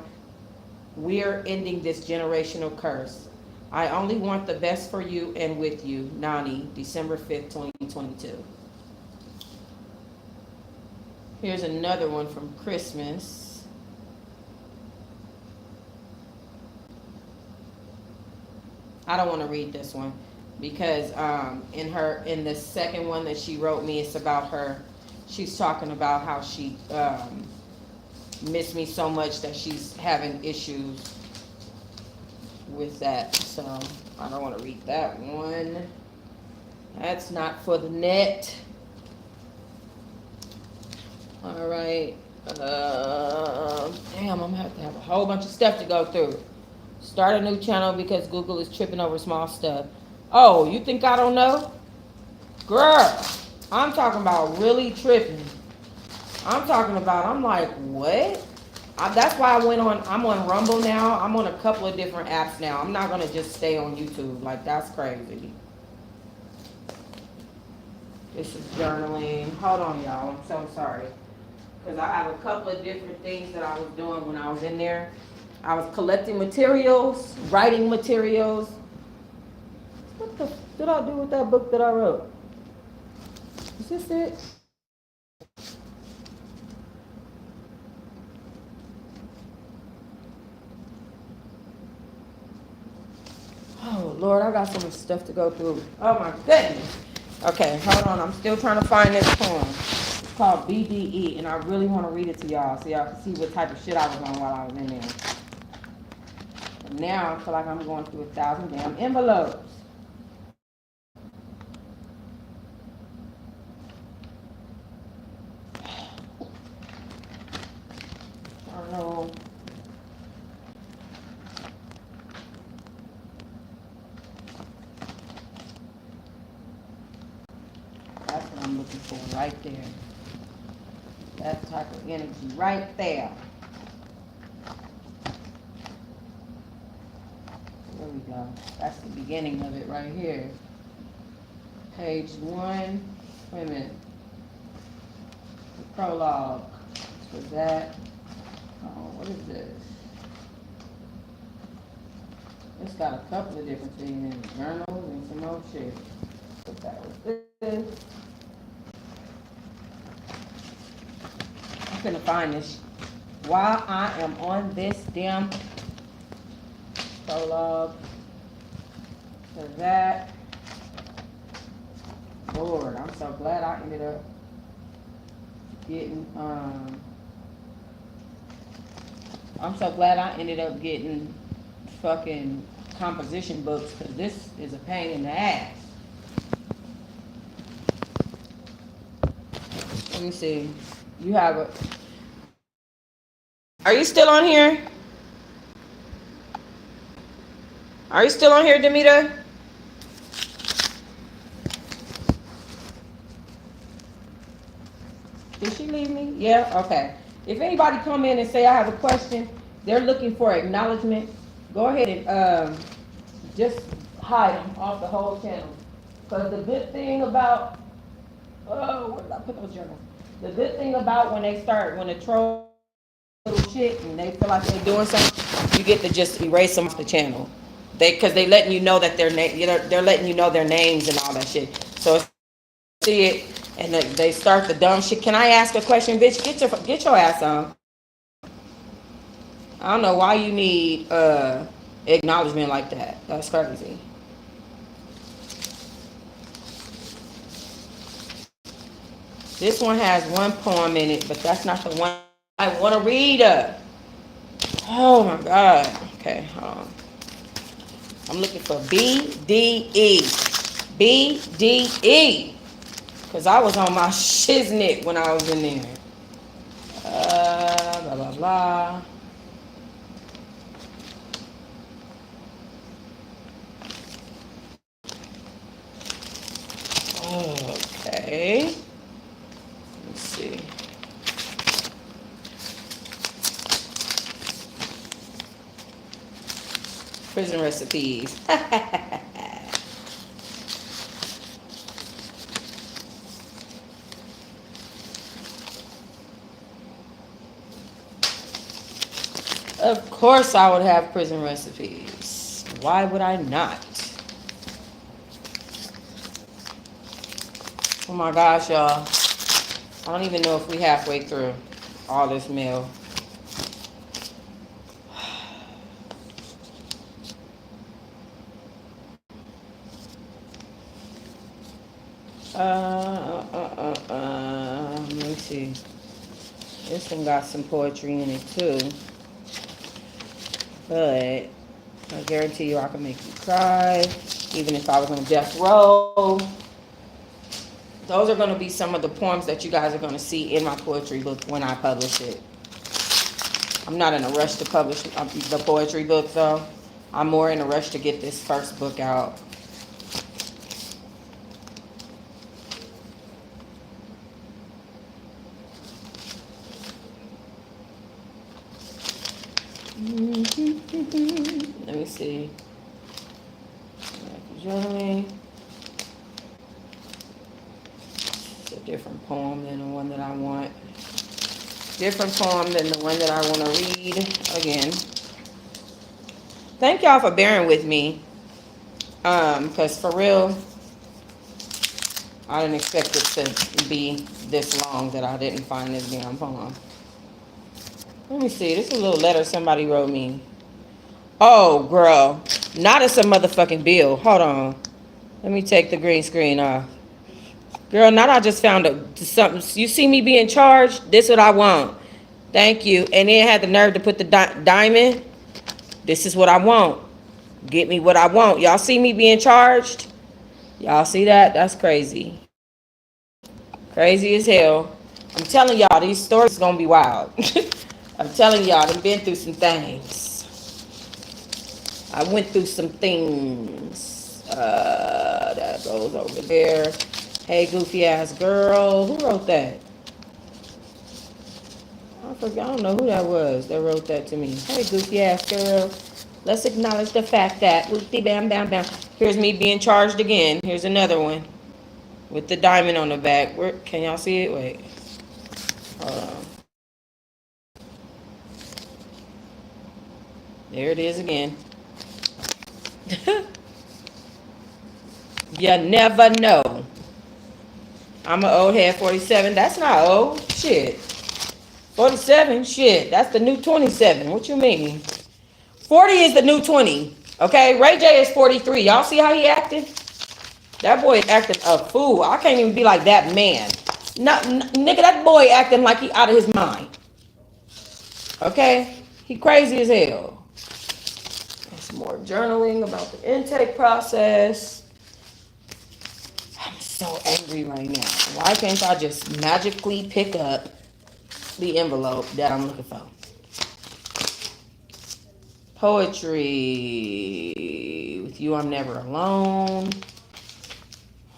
we're ending this generational curse. I only want the best for you and with you. Nani, December 5th, 2022. Here's another one from Christmas. I don't want to read this one because in the second one that she wrote me, it's about her. She's talking about how she missed me so much that she's having issues with that. So I don't want to read that one. That's not for the net. All right. Damn, I'm gonna have to have a whole bunch of stuff to go through. Start a new channel because Google is tripping over small stuff. Oh, you think I don't know? Girl, I'm talking about really tripping. I'm like, what? That's why I'm on Rumble now. I'm on a couple of different apps now. I'm not gonna just stay on YouTube. Like, that's crazy. This is journaling. Hold on, y'all. I'm so sorry. Because I have a couple of different things that I was doing when I was in there. I was collecting materials, writing materials. What the did I do with that book that I wrote? Is this it? Oh, Lord, I got so much stuff to go through. Oh, my goodness. Okay, hold on. I'm still trying to find this poem. It's called BDE, and I really want to read it to y'all so y'all can see what type of shit I was on while I was in there. And now I feel like I'm going through 1,000 damn envelopes. I don't know. That's what I'm looking for right there. That type of energy right there. There we go. That's the beginning of it right here. Page 1. Wait a minute. The prologue. Was that? Oh, what is this? It's got a couple of different things in the journals and some more shit. But that was this. I'm gonna find this while I am on this damn prologue. For that. Lord, I'm so glad I ended up getting fucking composition books, because this is a pain in the ass. Let me see. You have a... Are you still on here? Are you still on here, Demita? Did she leave me? Yeah? Okay. If anybody come in and say I have a question, they're looking for acknowledgement, go ahead and just hide them off the whole channel. Because the good thing about... Oh, where did I put those journals? The good thing about when the troll little shit and they feel like they're doing something, you get to just erase them off the channel. Because they letting you know that they're letting you know their names and all that shit. So if you see it and they start the dumb shit. Can I ask a question, bitch? Get your ass on. I don't know why you need acknowledgement like that. That's crazy. This one has one poem in it, but that's not the one I want to read. Oh my God. Okay, hold on. I'm looking for BDE. BDE. Because I was on my shiznit when I was in there. Blah, blah, blah. Okay. Let's see. Prison recipes. Of course I would have prison recipes. Why would I not? Oh my gosh, y'all. I don't even know if we halfway through all this meal. Let me see. This one got some poetry in it too. But I guarantee you I can make you cry. Even if I was on death row. Those are going to be some of the poems that you guys are going to see in my poetry book when I publish it. I'm not in a rush to publish the poetry book though. I'm more in a rush to get this first book out. Let me see. Journaling. It's a different poem than the one that I want. Different poem than the one that I want to read again. Thank y'all for bearing with me. Because for real, I didn't expect it to be this long that I didn't find this damn poem. Let me see. This is a little letter somebody wrote me. Oh, girl. Not as a motherfucking bill. Hold on. Let me take the green screen off. Girl, not I just found something. You see me being charged? This is what I want. Thank you. And then had the nerve to put the diamond. This is what I want. Get me what I want. Y'all see me being charged? Y'all see that? That's crazy. Crazy as hell. I'm telling y'all, these stories going to be wild. I'm telling y'all, I've been through some things. I went through some things. That goes over there. Hey, goofy ass girl. Who wrote that? I forgot. I don't know who that was that wrote that to me. Hey, goofy ass girl. Let's acknowledge the fact that whoopty bam bam bam. Here's me being charged again. Here's another one with the diamond on the back. Where can y'all see it? Wait. Hold on. There it is again. You never know. I'm an old head, 47. That's not old. Shit. 47? Shit. That's the new 27. What you mean? 40 is the new 20. Okay? Ray J is 43. Y'all see how he acting? That boy acting a fool. I can't even be like that man. No, nigga, that boy acting like he out of his mind. Okay? He crazy as hell. There's more journaling about the intake process. I'm so angry right now. Why can't I just magically pick up the envelope that I'm looking for? Poetry. With you, I'm never alone.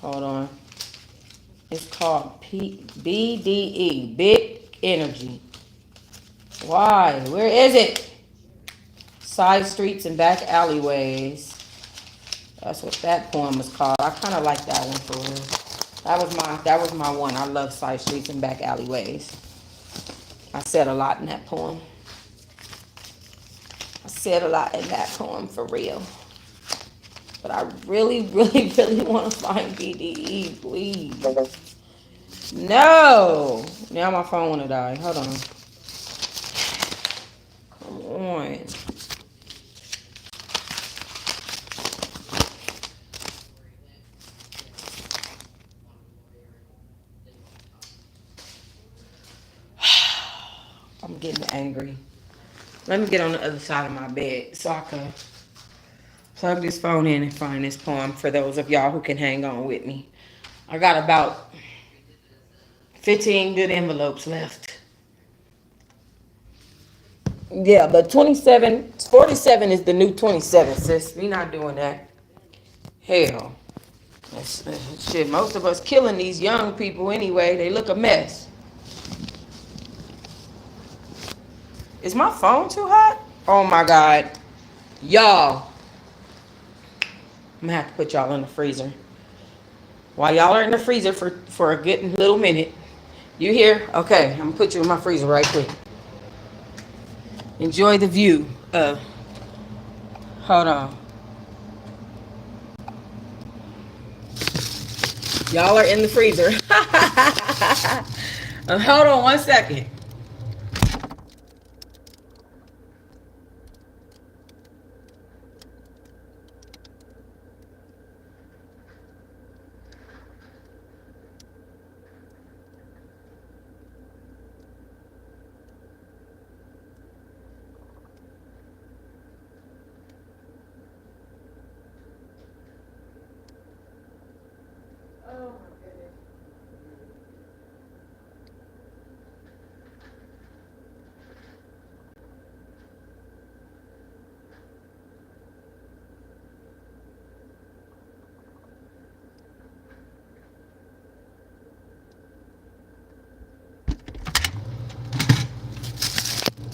Hold on. It's called BDE. Big Energy. Why? Where is it? Side streets and back alleyways. That's what that poem was called. I kind of like that one for real. That was my one. I love side streets and back alleyways. I said a lot in that poem. I said a lot in that poem for real. But I really, really, really want to find BDE, please. No. Now my phone want to die. Hold on. Come on. I'm getting angry. Let me get on the other side of my bed so I can plug this phone in and find this poem for those of y'all who can hang on with me. I got about 15 good envelopes left. Yeah, but 47 is the new 27, sis. We not doing that. Hell. Shit, most of us killing these young people anyway. They look a mess. Is my phone too hot? Oh my God. Y'all. I'm gonna have to put y'all in the freezer. While y'all are in the freezer for a good little minute. You here? Okay, I'm gonna put you in my freezer right quick. Enjoy the view. Hold on. Y'all are in the freezer. Hold on 1 second.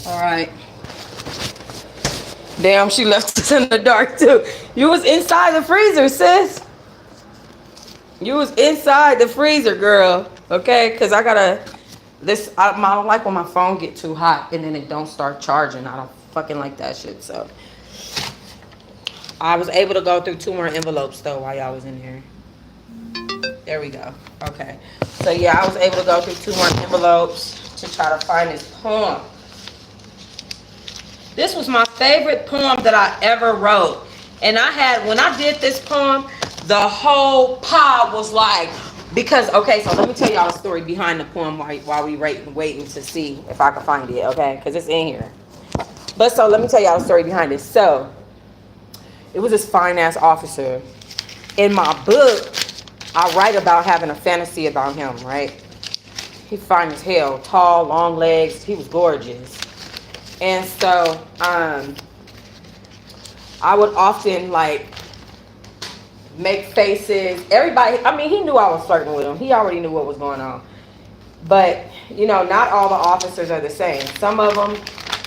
All right. Damn, she left us in the dark too. You was inside the freezer, sis. You was inside the freezer, girl. Okay, cause I gotta. I don't like when my phone get too hot and then it don't start charging. I don't fucking like that shit. So I was able to go through 2 more envelopes though while y'all was in here. There we go. Okay. So yeah, I was able to go through 2 more envelopes to try to find this poem. This was my favorite poem that I ever wrote. And when I did this poem, the whole pod was like, because, okay, so let me tell y'all a story behind the poem while we waiting to see if I can find it, okay? Because it's in here. But so let me tell y'all a story behind it. So it was this fine-ass officer. In my book, I write about having a fantasy about him, right? He fine as hell, tall, long legs. He was gorgeous. And so I would often like make faces. Everybody, I mean, he knew I was flirting with him. He already knew what was going on. But, you know, not all the officers are the same. Some of them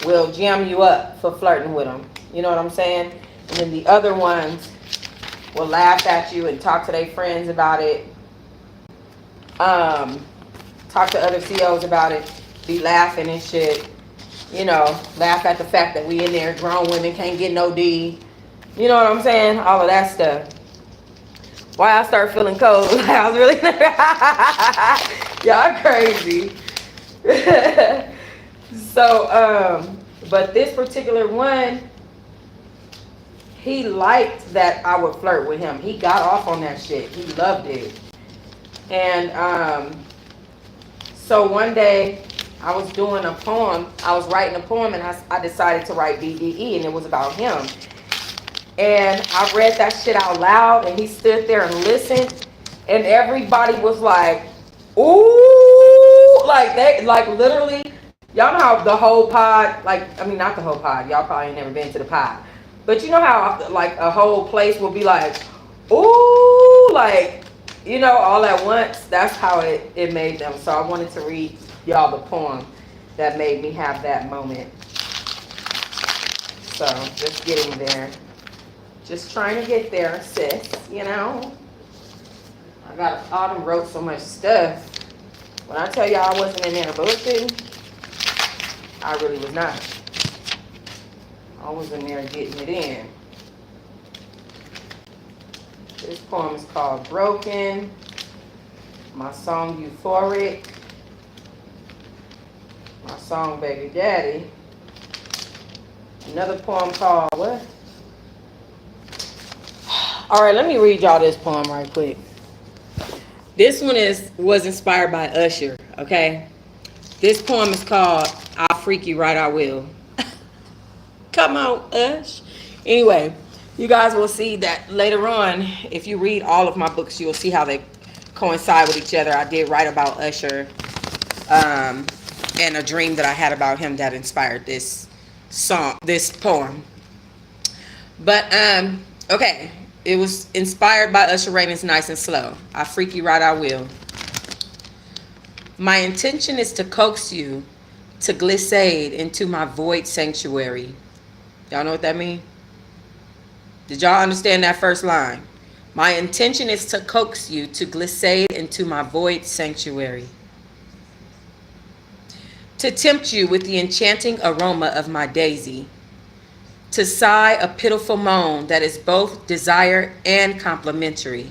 will jam you up for flirting with them. You know what I'm saying? And then the other ones will laugh at you and talk to their friends about it. Talk to other COs about it. Be laughing and shit. You know, laugh at the fact that we in there, grown women can't get no D. You know what I'm saying? All of that stuff. Why I start feeling cold? I was really y'all crazy. So, but this particular one, he liked that I would flirt with him. He got off on that shit. He loved it. And so one day, I was doing a poem. I was writing a poem, and I decided to write BDE, and it was about him. And I read that shit out loud, and he stood there and listened, and everybody was like, ooh, like they, like literally, y'all know how the whole pod, like, I mean, not the whole pod, y'all probably ain't never been to the pod, but you know how like a whole place will be like, ooh, like, you know, all at once. That's how it made them. So I wanted to read y'all the poem that made me have that moment. So just getting there. Just trying to get there, sis, you know. I Autumn wrote so much stuff. When I tell y'all I wasn't in there bullshitting, I really was not. I was in there getting it in. This poem is called Broken. My song Euphoric. My song Baby Daddy. Another poem called what? All right, let me read y'all this poem right quick. This one was inspired by Usher, okay? This poem is called I'll Freak You Right I Will. Come on, Ush. Anyway, you guys will see that later on. If you read all of my books, you'll see how they coincide with each other. I did write about Usher, and a dream that I had about him that inspired this poem. But okay, it was inspired by Usher Raymond's Nice and Slow. I freak you right, I will. My intention is to coax you to glissade into my void sanctuary. Y'all know what that means? Did y'all understand that first line? My intention is to coax you to glissade into my void sanctuary. To tempt you with the enchanting aroma of my daisy. To sigh a pitiful moan that is both desire and complimentary.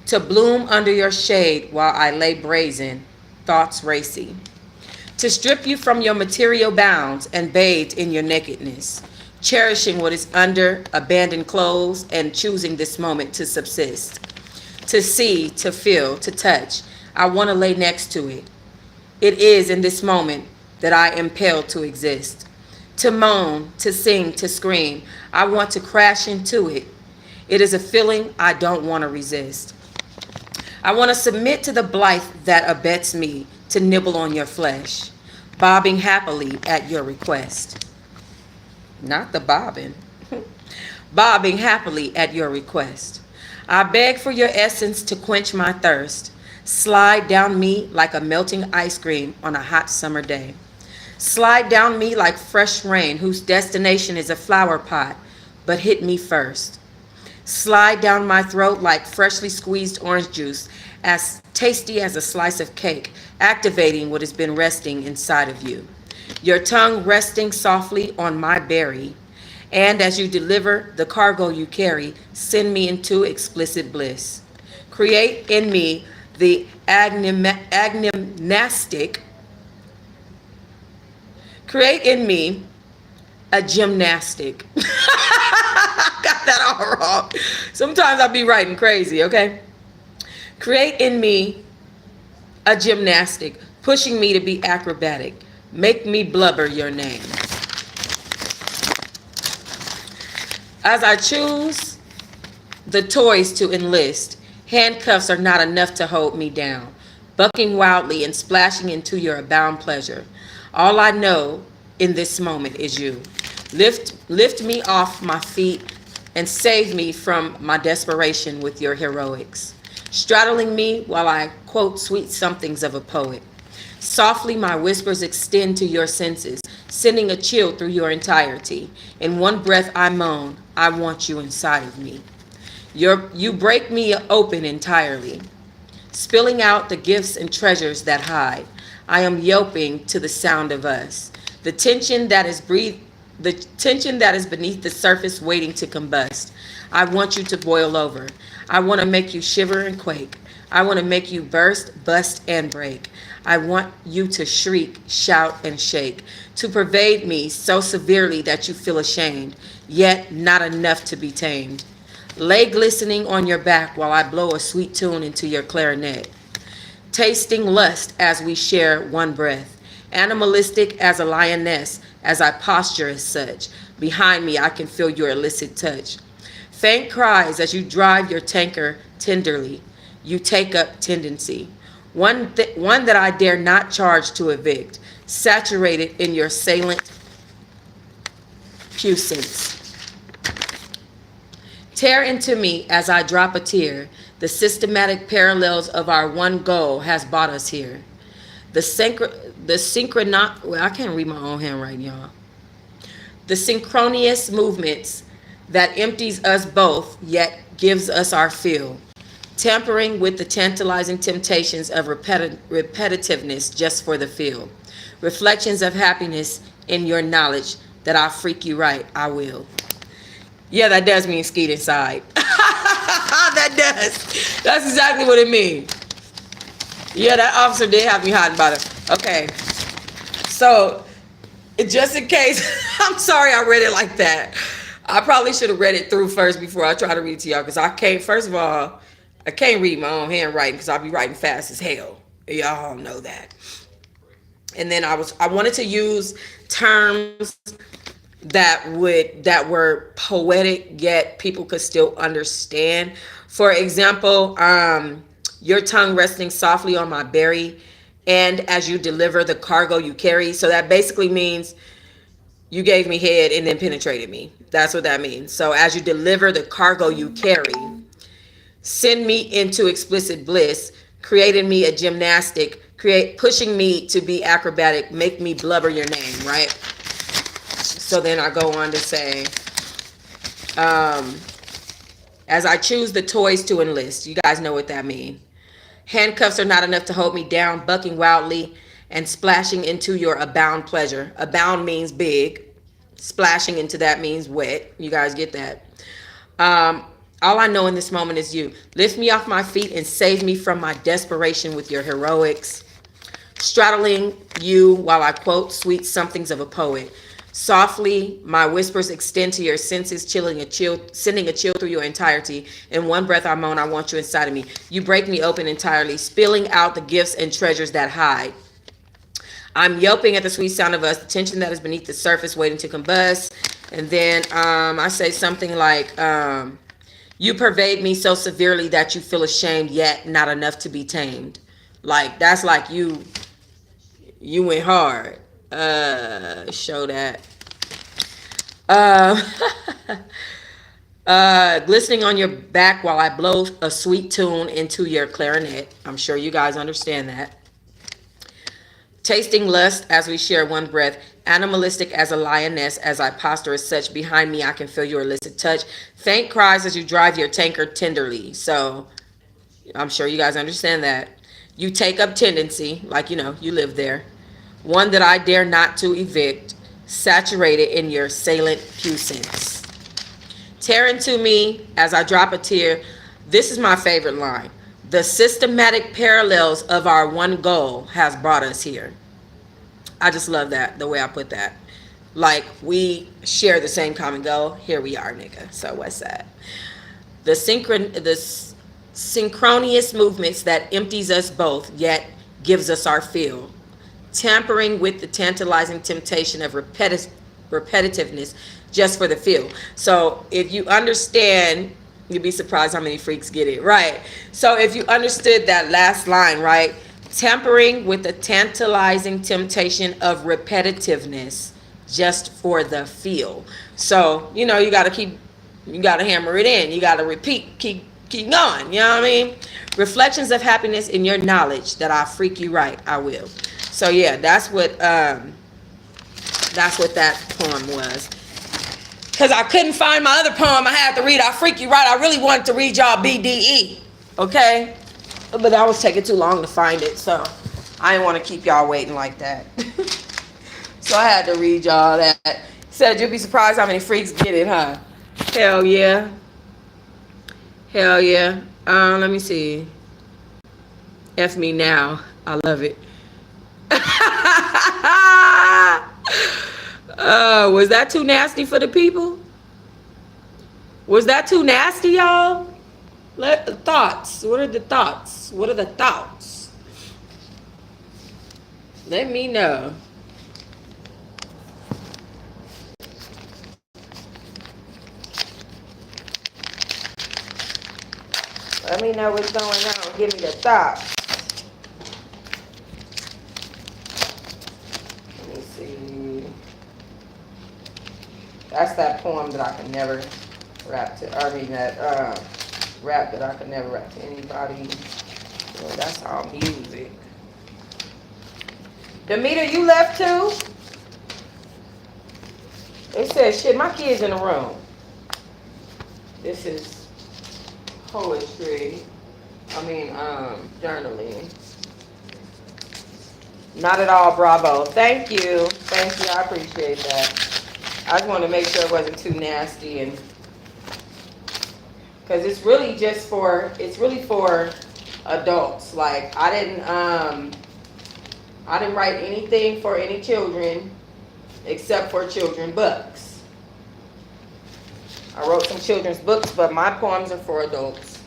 To bloom under your shade while I lay brazen, thoughts racy. To strip you from your material bounds and bathe in your nakedness. Cherishing what is under abandoned clothes and choosing this moment to subsist. To see, to feel, to touch. I want to lay next to it. It is in this moment that I am impelled to exist. To moan, to sing, to scream. I want to crash into it. It is a feeling I don't want to resist. I want to submit to the blight that abets me to nibble on your flesh, bobbing happily at your request. Not the bobbing. Bobbing happily at your request. I beg for your essence to quench my thirst. Slide down me like a melting ice cream on a hot summer day. Slide down me like fresh rain whose destination is a flower pot, but hit me first. Slide down my throat like freshly squeezed orange juice, as tasty as a slice of cake, activating what has been resting inside of you. Your tongue resting softly on my berry, and as you deliver the cargo you carry, send me into explicit bliss. Create in me the agymnastic. Create in me a gymnastic. I got that all wrong. Sometimes I'll be writing crazy, okay? Create in me a gymnastic, pushing me to be acrobatic. Make me blubber your name. As I choose the toys to enlist, handcuffs are not enough to hold me down, bucking wildly and splashing into your abound pleasure. All I know in this moment is you. Lift me off my feet and save me from my desperation with your heroics. Straddling me while I quote sweet somethings of a poet. Softly my whispers extend to your senses, sending a chill through your entirety. In one breath I moan, I want you inside of me. You break me open entirely, spilling out the gifts and treasures that hide. I am yelping to the sound of us. The tension that is beneath the surface waiting to combust. I want you to boil over. I want to make you shiver and quake. I want to make you burst, bust, and break. I want you to shriek, shout, and shake, to pervade me so severely that you feel ashamed, yet not enough to be tamed. Lay glistening on your back while I blow a sweet tune into your clarinet. Tasting lust as we share one breath. Animalistic as a lioness as I posture as such. Behind me I can feel your illicit touch. Faint cries as you drive your tanker tenderly. You take up tendency. One that I dare not charge to evict. Saturated in your salient puissance. Tear into me as I drop a tear. The systematic parallels of our one goal has brought us here. I can't read my own handwriting, y'all. The synchronous movements that empties us both, yet gives us our fill. Tampering with the tantalizing temptations of repetitiveness just for the feel. Reflections of happiness in your knowledge that I'll freak you right, I will. Yeah, that does mean skeet inside. That does. That's exactly what it means. Yeah, that officer did have me hot about it. Okay. So, just in case, I'm sorry I read it like that. I probably should have read it through first before I try to read it to y'all, because I can't, first of all, I can't read my own handwriting because I'll be writing fast as hell. Y'all know that. And then I wanted to use terms that were poetic yet people could still understand. For example, your tongue resting softly on my berry, and as you deliver the cargo you carry. So that basically means you gave me head and then penetrated me. That's what that means. So as you deliver the cargo you carry, send me into explicit bliss, creating me a gymnastic, pushing me to be acrobatic, make me blubber your name, right? So then I go on to say, as I choose the toys to enlist. You guys know what that means. Handcuffs are not enough to hold me down, bucking wildly and splashing into your abound pleasure. Abound means big. Splashing into that means wet. You guys get that? All I know in this moment is you. Lift me off my feet and save me from my desperation with your heroics. Straddling you while I quote sweet somethings of a poet. Softly, my whispers extend to your senses, sending a chill through your entirety. In one breath I moan, I want you inside of me. You break me open entirely, spilling out the gifts and treasures that hide. I'm yelping at the sweet sound of us, the tension that is beneath the surface waiting to combust. And then I say something like, you pervade me so severely that you feel ashamed, yet not enough to be tamed. Like, that's like you went hard. Show that. Glistening on your back while I blow a sweet tune into your clarinet. I'm sure you guys understand that. Tasting lust as we share one breath. Animalistic as a lioness as I posture as such. Behind me I can feel your illicit touch. Faint cries as you drive your tanker tenderly. So I'm sure you guys understand that. You take up tendency, like you live there. One that I dare not to evict, saturated in your salient puissance. Tear into me as I drop a tear. This is my favorite line. The systematic parallels of our one goal has brought us here. I just love that, the way I put that. Like, we share the same common goal. Here we are, nigga. So what's that? The synchronous movements that empties us both, yet gives us our feel. Tampering with the tantalizing temptation of repetitiveness just for the feel. So if you understand, you'd be surprised how many freaks get it, right? So if you understood that last line, right? Tampering with the tantalizing temptation of repetitiveness just for the feel. So, you got to hammer it in. You got to repeat, keep going. You know what I mean? Reflections of happiness in your knowledge that I freak you right. I will. So yeah, that's what that poem was. Because I couldn't find my other poem. I had to read I Freak You Right. I really wanted to read y'all BDE. Okay? But that was taking too long to find it. So I didn't want to keep y'all waiting like that. So I had to read y'all that. Said you'll be surprised how many freaks get it, huh? Hell yeah. Hell yeah. Let me see. F me now. I love it. Was that too nasty for the people? Was that too nasty, y'all? Thoughts. What are the thoughts? What are the thoughts? Let me know. Let me know what's going on. Give me the thoughts. Let me see. That's that poem that I can never rap to. I mean, that rap that I could never rap to anybody. So that's all music. Demeter, you left too? It says, shit, my kid's in the room. This is poetry. Journaling. Not at all, bravo. Thank you. Thank you, I appreciate that. I just wanted to make sure it wasn't too nasty, and because it's really for adults. Like, I didn't write anything for any children except for children books. I wrote some children's books, but my poems are for adults.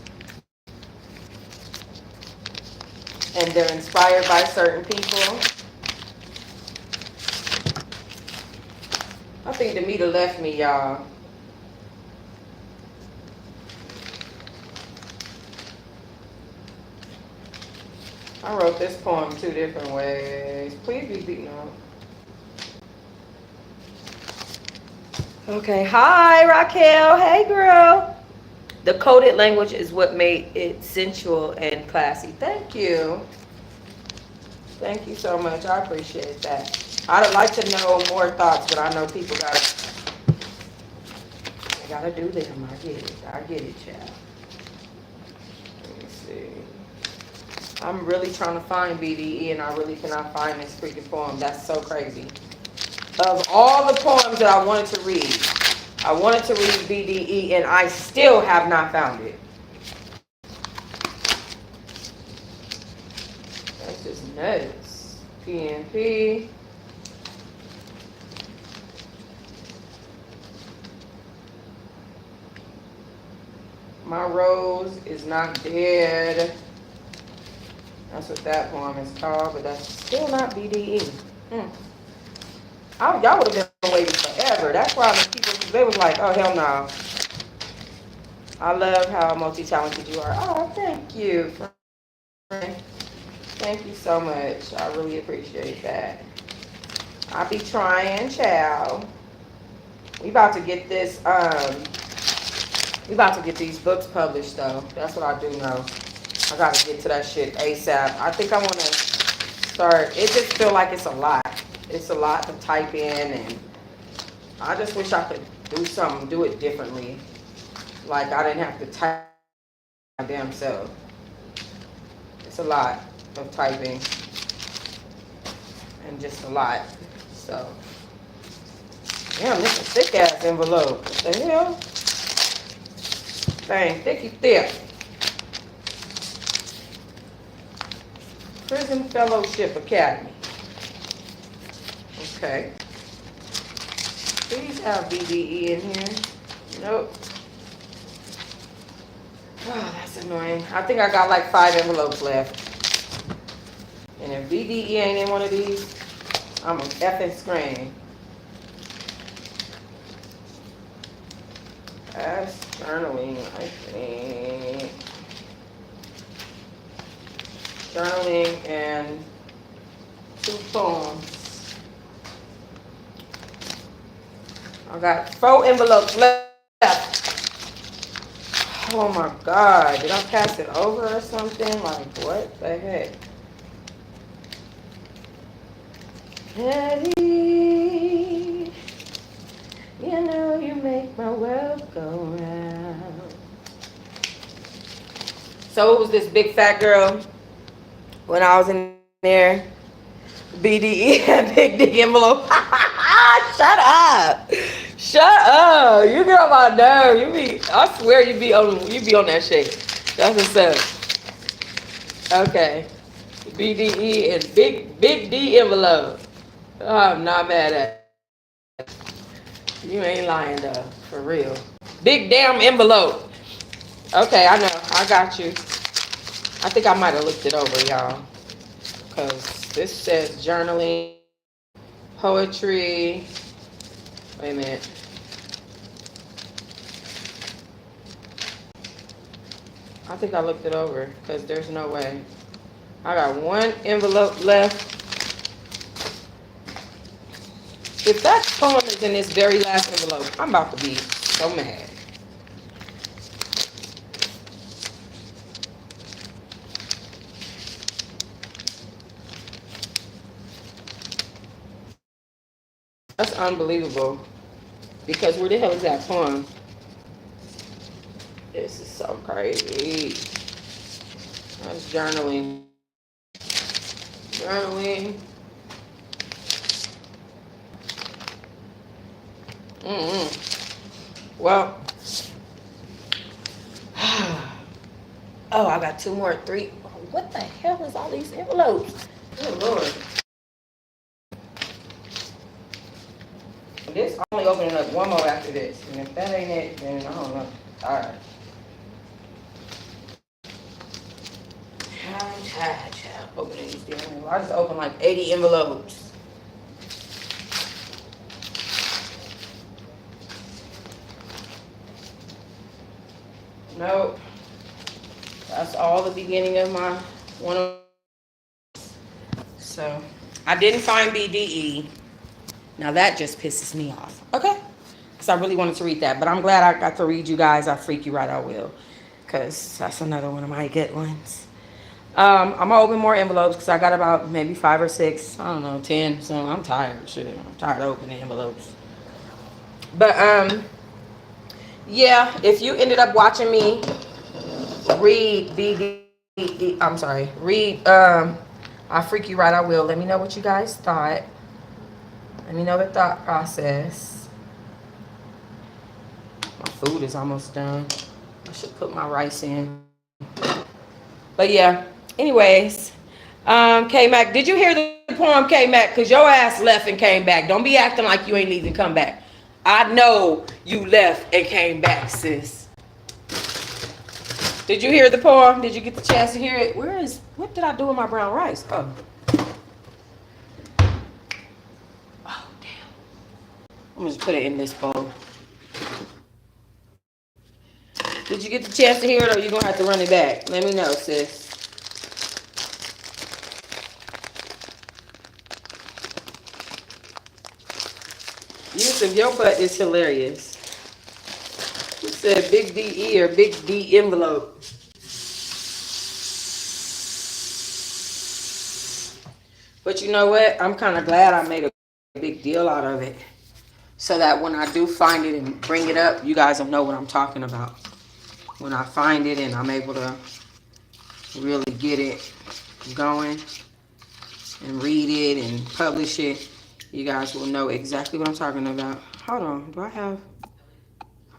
And they're inspired by certain people. think Demeter left me, y'all. I wrote this poem 2 different ways. Please be beaten up. Okay, hi Raquel. Hey girl. The coded language is what made it sensual and classy. Thank you. Thank you so much. I appreciate that. I'd like to know more thoughts, but I know people gotta do them. I get it. I get it, child. Let me see. I'm really trying to find BDE and I really cannot find this freaking poem. That's so crazy. Of all the poems that I wanted to read, I wanted to read BDE and I still have not found it. That's just nuts. PNP. My rose is not dead. That's what that poem is called, but that's still not BDE. Y'all would have been waiting forever. That's why the people, they was like, oh, hell no. I love how multi-talented you are. Oh, thank you, friend. Thank you so much. I really appreciate that. I be trying, child. We about to get this, we about to get these books published, though. That's what I do know. I gotta get to that shit ASAP. I think I want to start. It just feel like it's a lot. It's a lot to type in, and I just wish I could do it differently. Like I didn't have to type my damn self. It's a lot of typing, and just a lot. So, damn, this is a thick ass envelope. What the hell? Dang, thicky thick. Prison Fellowship Academy. Okay. Please have BDE in here. Nope. Oh, that's annoying. I think I got like 5 envelopes left. And if BDE ain't in one of these, I'm a effing scream. That's journaling, I think. Journaling and 2 poems. I got 4 envelopes left. Oh my God, did I pass it over or something? Like, what the heck? Patty, you know you make my world go round. So it was this big fat girl when I was in there. BDE and big dick envelope. Shut up. Shut up. You get on my nerve. I swear you be on that shit. That's what's up. Okay. BDE and big D envelope. I'm not mad at it. You ain't lying though. For real. Big damn envelope. Okay, I know. I got you. I think I might have looked it over, y'all. Because this says journaling, poetry. Wait a minute. I think I looked it over because there's no way. I got 1 envelope left. If that poem is in this very last envelope, I'm about to be so mad. That's unbelievable. Because where the hell is that poem? This is so crazy. That's journaling. Journaling. Well. Oh, I got 2 more, 3. What the hell is all these envelopes? Good Lord. This only opening up 1 more after this. And if that ain't it, then I don't know. Alright. Opening these damn. I just opened like 80 envelopes. Nope. That's all the beginning of my one of. So I didn't find BDE. Now that just pisses me off. Okay. Because I really wanted to read that. But I'm glad I got to read you guys. I freak you right, I will. Because that's another one of my good ones. I'm going to open more envelopes because I got about maybe 5 or 6. I don't know, 10. So I'm tired. Shit. I'm tired of opening envelopes. But, yeah, if you ended up watching me read BDE, I'm sorry, read, I'll freak you right, I will. Let me know what you guys thought. Let me know the thought process. My food is almost done. I should put my rice in. But yeah, anyways, K-Mac, did you hear the poem, K-Mac? Because your ass left and came back. Don't be acting like you ain't even come back. I know you left and came back, sis. Did you hear the poem? Did you get the chance to hear it? What did I do with my brown rice? Oh. Oh, damn. I'm just put it in this bowl. Did you get the chance to hear it, or you gonna have to run it back? Let me know, sis. Use of your butt is hilarious. Who said big DE or big D envelope? But you know what? I'm kind of glad I made a big deal out of it. So that when I do find it and bring it up, you guys will know what I'm talking about. When I find it and I'm able to really get it going and read it and publish it, you guys will know exactly what I'm talking about. Hold on. Do I have...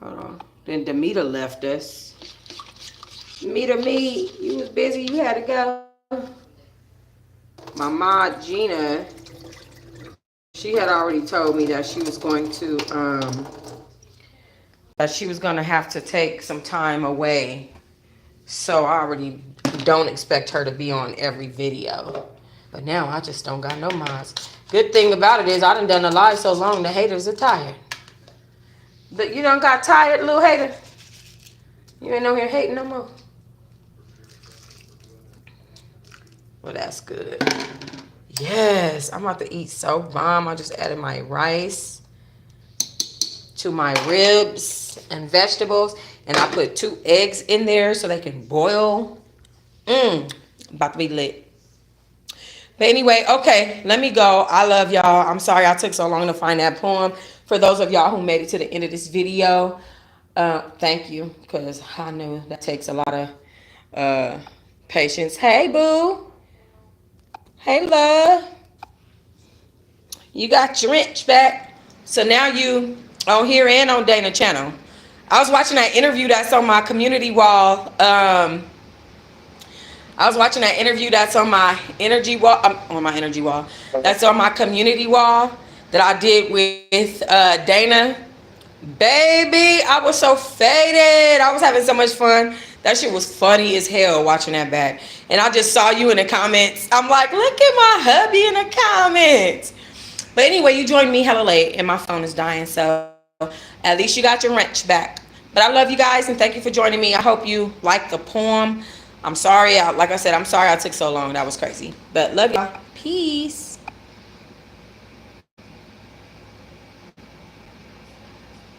Hold on. Then Demeter left us. Demeter, you was busy. You had to go. My ma, Gina, she had already told me that she was going to, have to take some time away. So I already don't expect her to be on every video. But now I just don't got no mods. Good thing about it is I done the live so long, the haters are tired. But you done got tired, little hater? You ain't on here hating no more? Well, that's good. Yes, I'm about to eat so bomb. I just added my rice to my ribs and vegetables. And I put 2 eggs in there so they can boil. About to be lit. But anyway, okay, let me go. I love y'all. I'm sorry I took so long to find that poem. For those of y'all who made it to the end of this video, thank you. Because I know that takes a lot of patience. Hey, boo. Hey, love. You got your wrench back. So now you on here and on Dana channel. I was watching that interview that's on my community wall. I was watching that interview that's on my energy wall. That's on my community wall that I did with Dana. Baby, I was so faded. I was having so much fun. That shit was funny as hell watching that back. And I just saw you in the comments. I'm like, look at my hubby in the comments. But anyway, you joined me hella late and my phone is dying. So at least you got your wrench back. But I love you guys and thank you for joining me. I hope you liked the poem. I'm sorry. Like I said, I'm sorry I took so long. That was crazy. But love y'all. Peace.